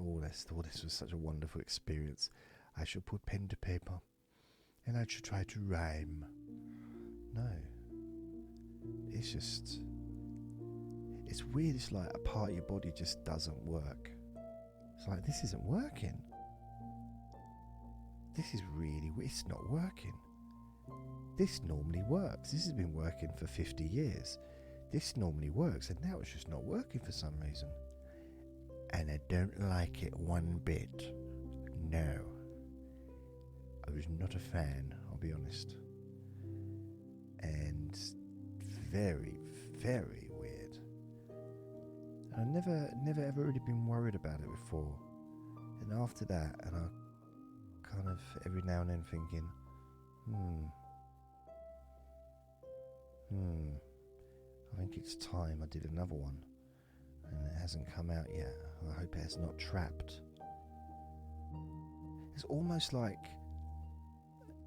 this was such a wonderful experience. I shall put pen to paper and I shall try to rhyme. No. It's just, it's weird. It's like a part of your body just doesn't work. It's like, this isn't working. This is really, it's not working. This normally works. This has been working for 50 years. This normally works, and now it's just not working for some reason. And I don't like it one bit. No. I was not a fan, I'll be honest. And very, very weird. And I've never ever really been worried about it before. And after that, and I kind of every now and then thinking, I think it's time I did another one, and it hasn't come out yet. I hope it has not trapped. It's almost like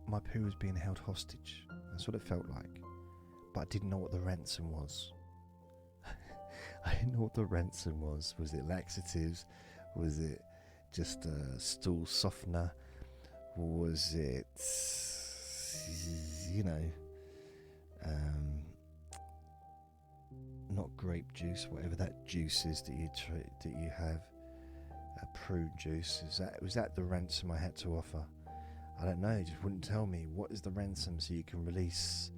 my poo was being held hostage. That's what it felt like. But I didn't know what the ransom was. I didn't know what the ransom was. Was it laxatives? Was it just a stool softener? Was it, not grape juice, whatever that juice is that you have, prune juice? Was that the ransom I had to offer? I don't know, just wouldn't tell me. What is the ransom so you can release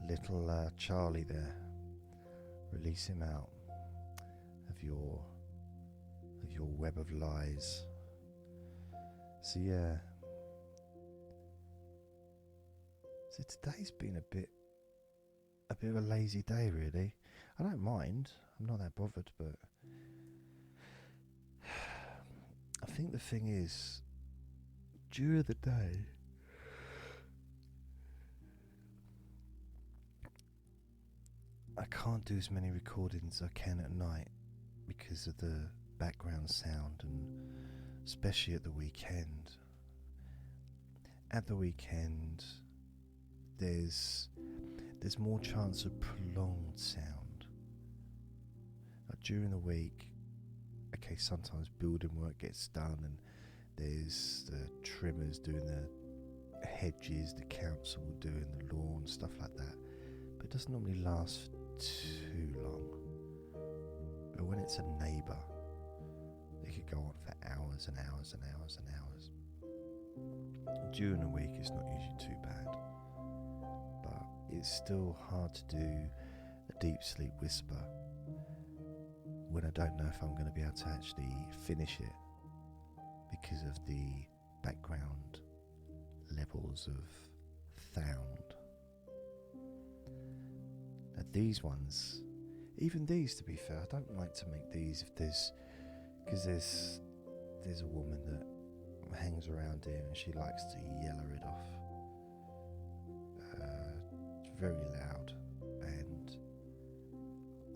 little Charlie there? Release him out of your web of lies. So yeah. So today's been a bit of a lazy day, really. I don't mind. I'm not that bothered, but I think the thing is, during the day, I can't do as many recordings as I can at night because of the background sound, and especially at the weekend. At the weekend, there's more chance of prolonged sound. Like during the week, okay, sometimes building work gets done and there's the trimmers doing the hedges, the council doing the lawn, stuff like that. But it doesn't normally last too long. But when it's a neighbour, it could go on for hours and hours and hours and hours. During the week, it's not usually too bad. But it's still hard to do a deep sleep whisper when I don't know if I'm going to be able to actually finish it because of the background levels of sound. Now these ones, even these, to be fair, I don't like to make these because there's a woman that hangs around here and she likes to yell her head off. It's very loud and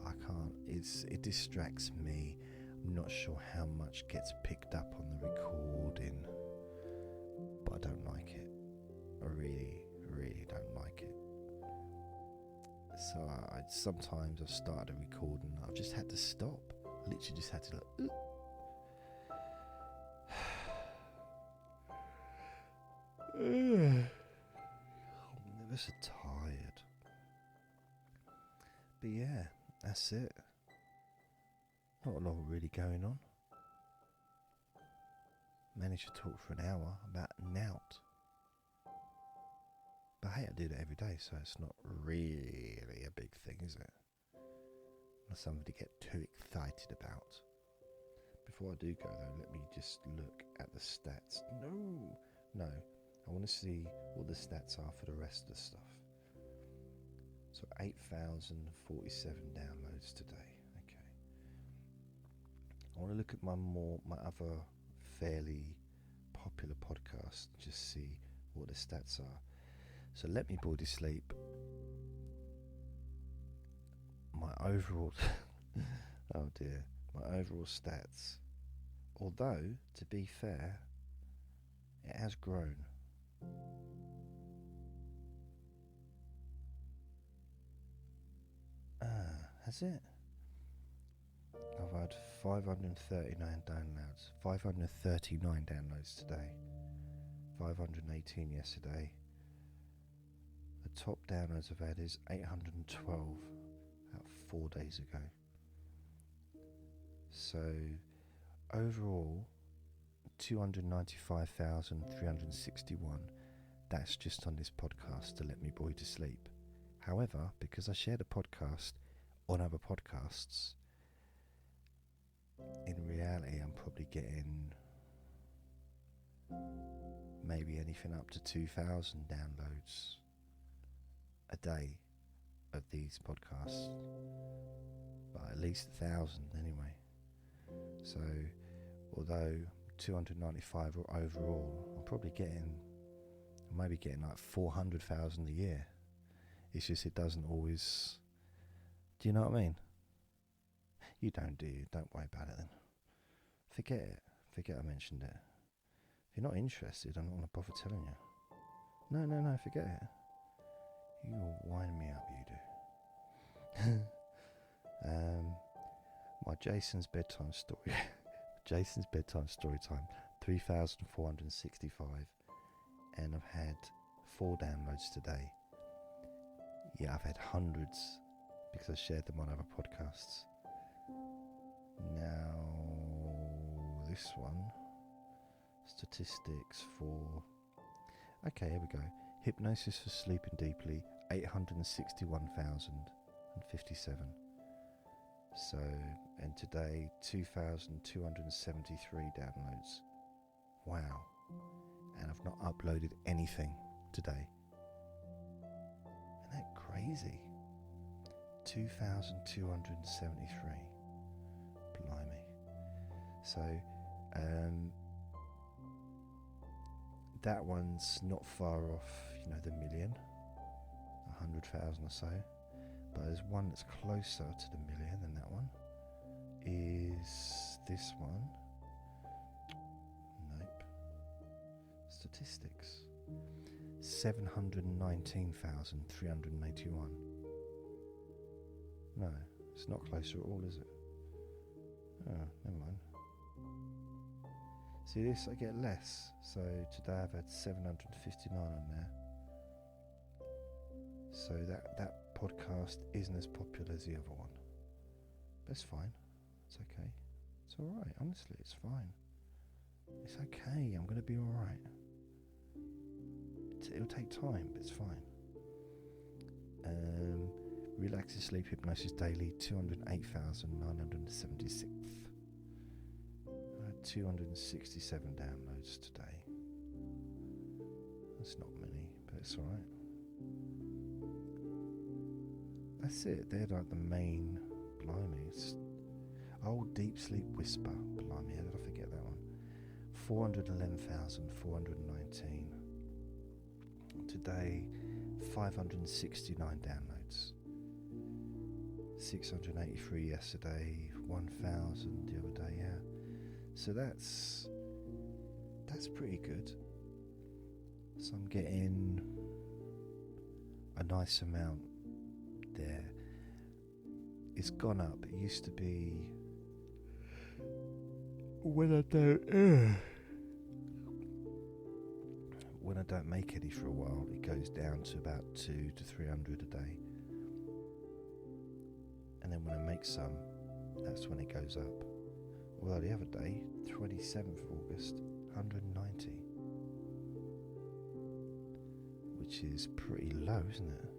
I can't, it distracts me. I'm not sure how much gets picked up on the recording, but I don't like it. I really, really don't like it. So sometimes I've started a recording, I've just had to stop. I literally just had to like, I'm never so tired. But yeah, that's it. Not a lot really going on. Managed to talk for an hour about nout. But hey, I do that every day, so it's not really a big thing, is it? Not something to get too excited about. Before I do go though, let me just look at the stats. No, I want to see what the stats are for the rest of the stuff. So 8,047 downloads today. Okay. I want to look at my other fairly popular podcasts and just see what the stats are. So Let Me Body Sleep. My overall oh dear, my overall stats. Although, to be fair, it has grown. Has it? I've had 539 downloads. 539 downloads today. 518 yesterday. The top downloads I've had is 812 about 4 days ago. So overall 295,361. That's just on this podcast, To Let Me Boy to Sleep. However, because I share the podcast on other podcasts, in reality I'm probably getting maybe anything up to 2,000 downloads a day of these podcasts, but at least 1,000 anyway. So although 295 overall, I'm probably maybe getting like 400,000 a year. It's just it doesn't always. Do you know what I mean? You don't, do you? Don't worry about it then. Forget it. Forget I mentioned it. If you're not interested, I don't want to bother telling you. No, forget it. You wind me up, you do. My Jason's bedtime story. Jason's bedtime story time, 3,465, and I've had 4 downloads today. Yeah, I've had hundreds because I shared them on other podcasts. Now, this one, statistics for Okay, here we go. Hypnosis for sleeping deeply, 861,057. So, and today, 2,273 downloads. Wow. And I've not uploaded anything today. Isn't that crazy? 2,273. Blimey. So, that one's not far off, the million, 100,000 or so. But there's one that's closer to the million than that one. Is this one? Nope. Statistics. 719,381. No, it's not closer at all, is it? Oh, never mind. See this, I get less. So today I've had 759 on there. So that podcast isn't as popular as the other one. But it's fine. It's okay. It's alright, honestly, it's fine. It's okay, I'm going to be alright. It'll take time, but it's fine. Relax and Sleep Hypnosis Daily, 208,976. I had 267 downloads today. That's not many, but it's alright. That's it, they're like the main, blimey. Deep Sleep Whisper, blimey, how did I forget that one? 411,419. Today, 569 downloads. 683 yesterday, 1,000 the other day, yeah. So that's pretty good. So I'm getting a nice amount there. It's gone up. It used to be when I don't make any for a while, it goes down to about 200 to 300 a day. And then when I make some, that's when it goes up. Although the other day, 27th of August, 190. Which is pretty low, isn't it?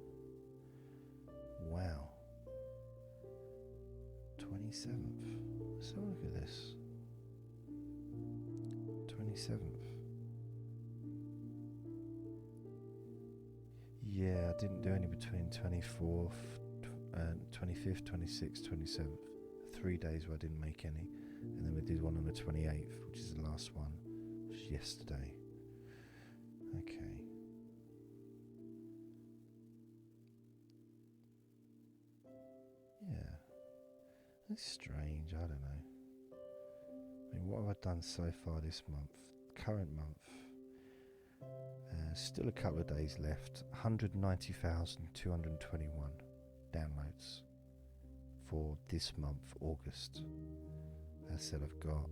Wow. 27th. Let's have a look at this. 27th. Yeah, I didn't do any between 24th, 25th, 26th, 27th. 3 days where I didn't make any. And then we did one on the 28th, which is the last one, which is yesterday. Okay. Yeah. That's strange, I don't know. I mean, what have I done so far this month? Current month. Still a couple of days left. 190,221 downloads for this month, August. As I said, I've got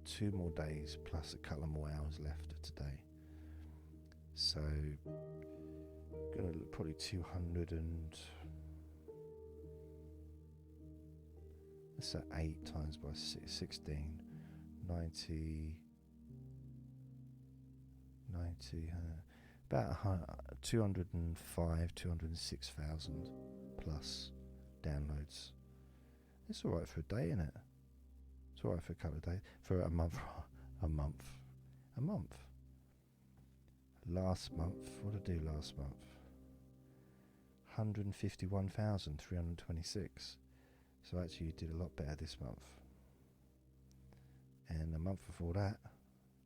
2 more days plus a couple of more hours left of today. So, gonna probably 200 and... let's say 8 times by 16, 90, about 205, 206,000 plus downloads. It's alright for a day, isn't it? It's alright for a couple of days. For a month. Last month, what did I do last month? 151,326. So actually you did a lot better this month. And the month before that,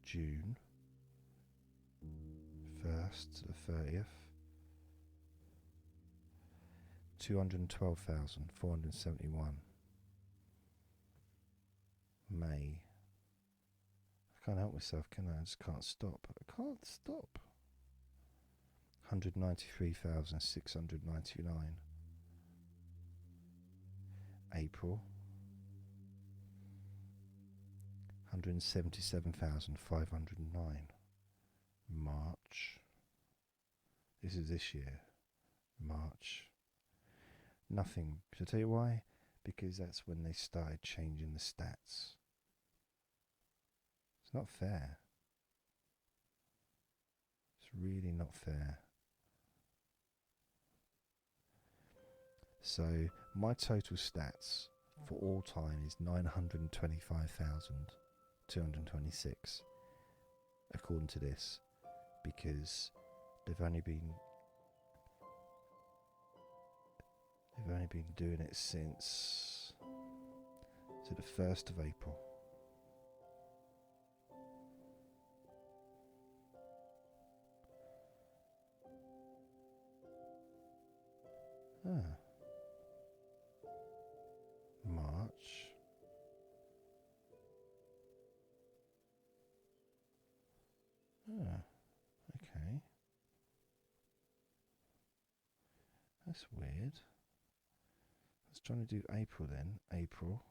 June 1st to the 30th, 212,471. May. I can't help myself, can I? I just can't stop. I can't stop. 193,699. April, 177,509. March, this is this year, March, nothing. Should I tell you why? Because that's when they started changing the stats. It's not fair. really not fair. So my total stats for all time is 925,226, according to this, because they've only been doing it since the 1st of April. March. Okay. That's weird. Let's try to do April then. April.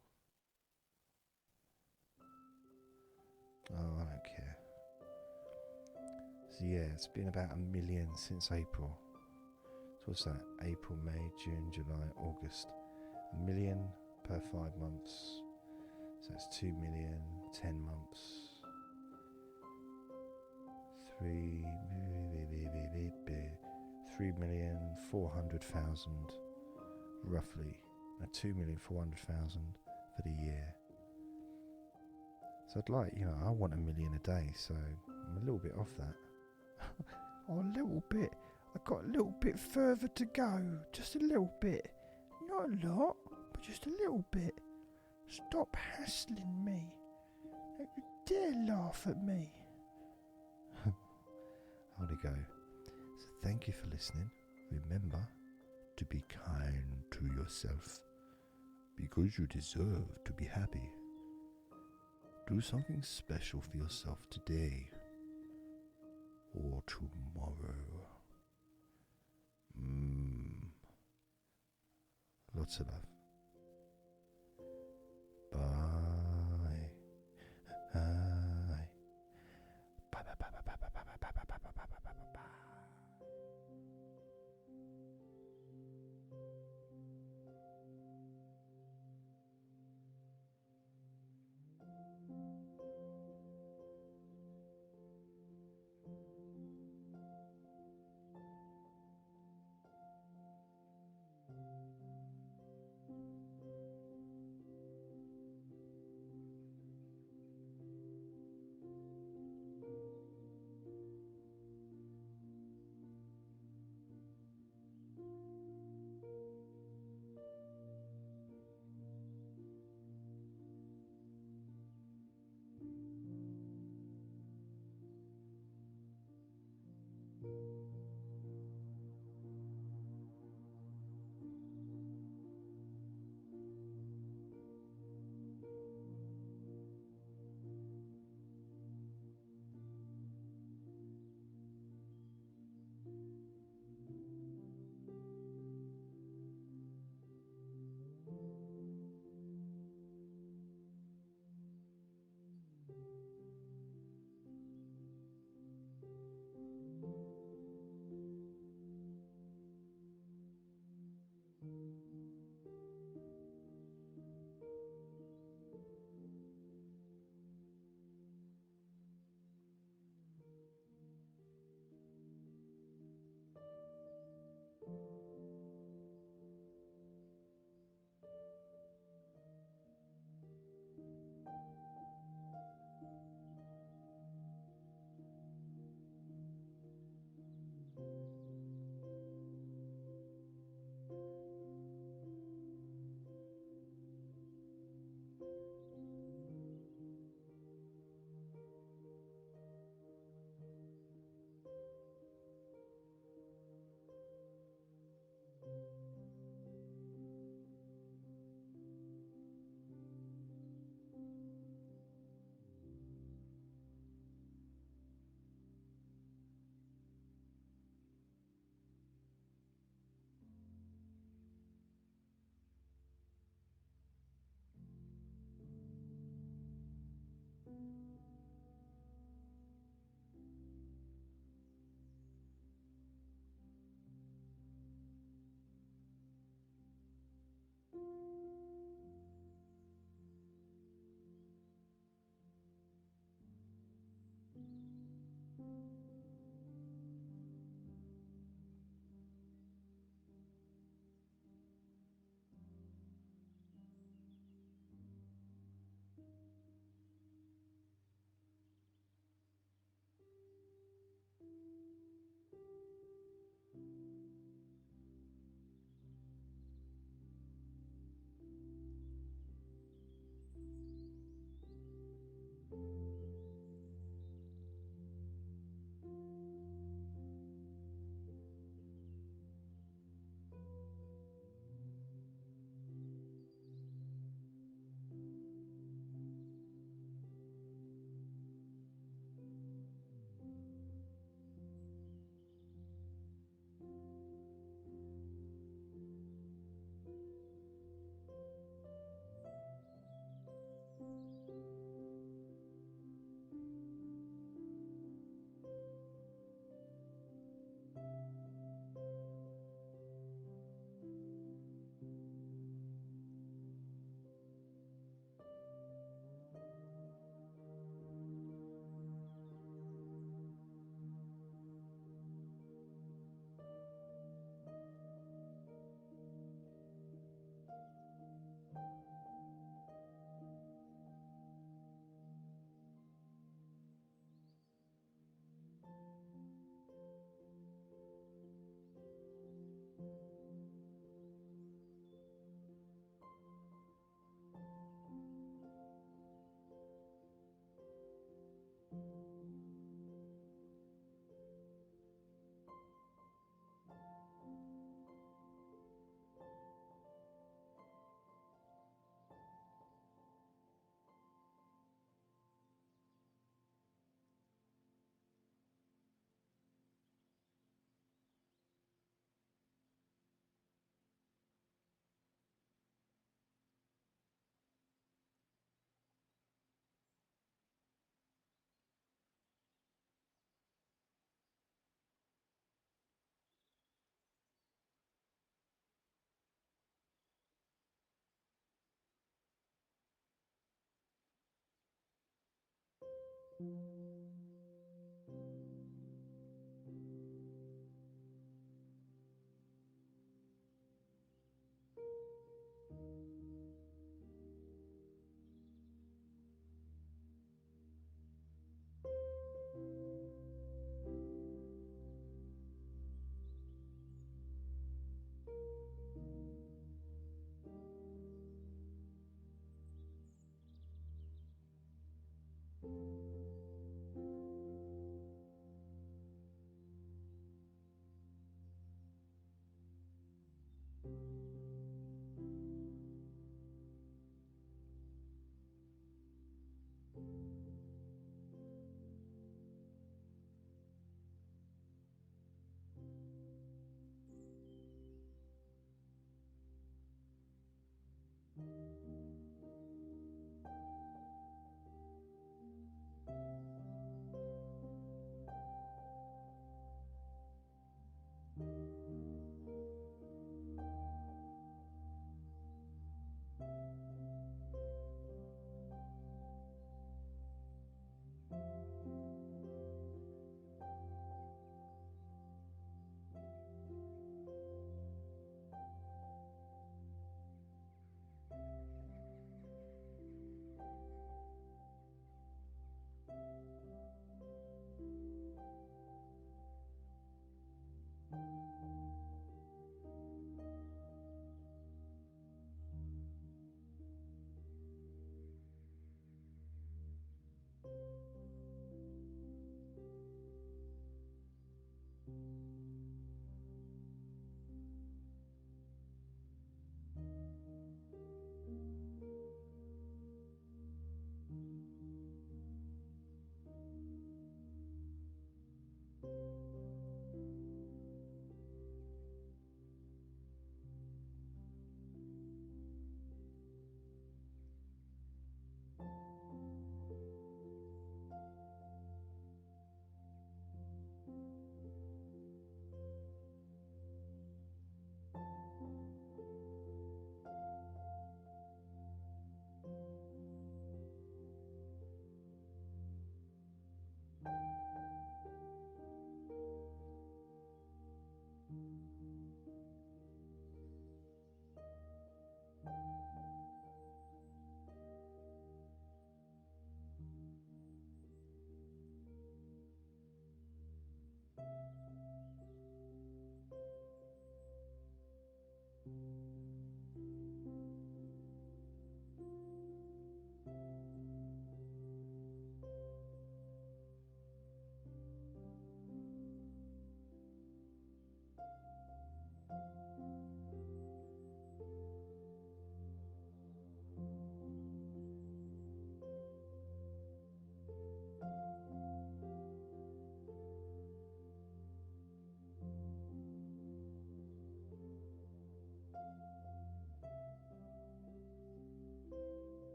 Oh, I don't care. So yeah, it's been about 1 million since April. So what's that? April, May, June, July, August. 1 million per 5 months. So that's 2 million, 10 months. 3,400,000 roughly. 2,400,000 for the year. So I'd like, I want 1 million a day, so I'm a little bit off that. Oh, a little bit. I've got a little bit further to go. Just a little bit. Not a lot, but just a little bit. Stop hassling me. Don't you dare laugh at me. How'd it go? So thank you for listening. Remember to be kind to yourself, because you deserve to be happy. Do something special for yourself today or tomorrow. Lots of love. Bye. Bye. Bye. Bye. Bye. Bye. Bye. Bye. Bye. Bye. Bye. Bye. Bye. Bye.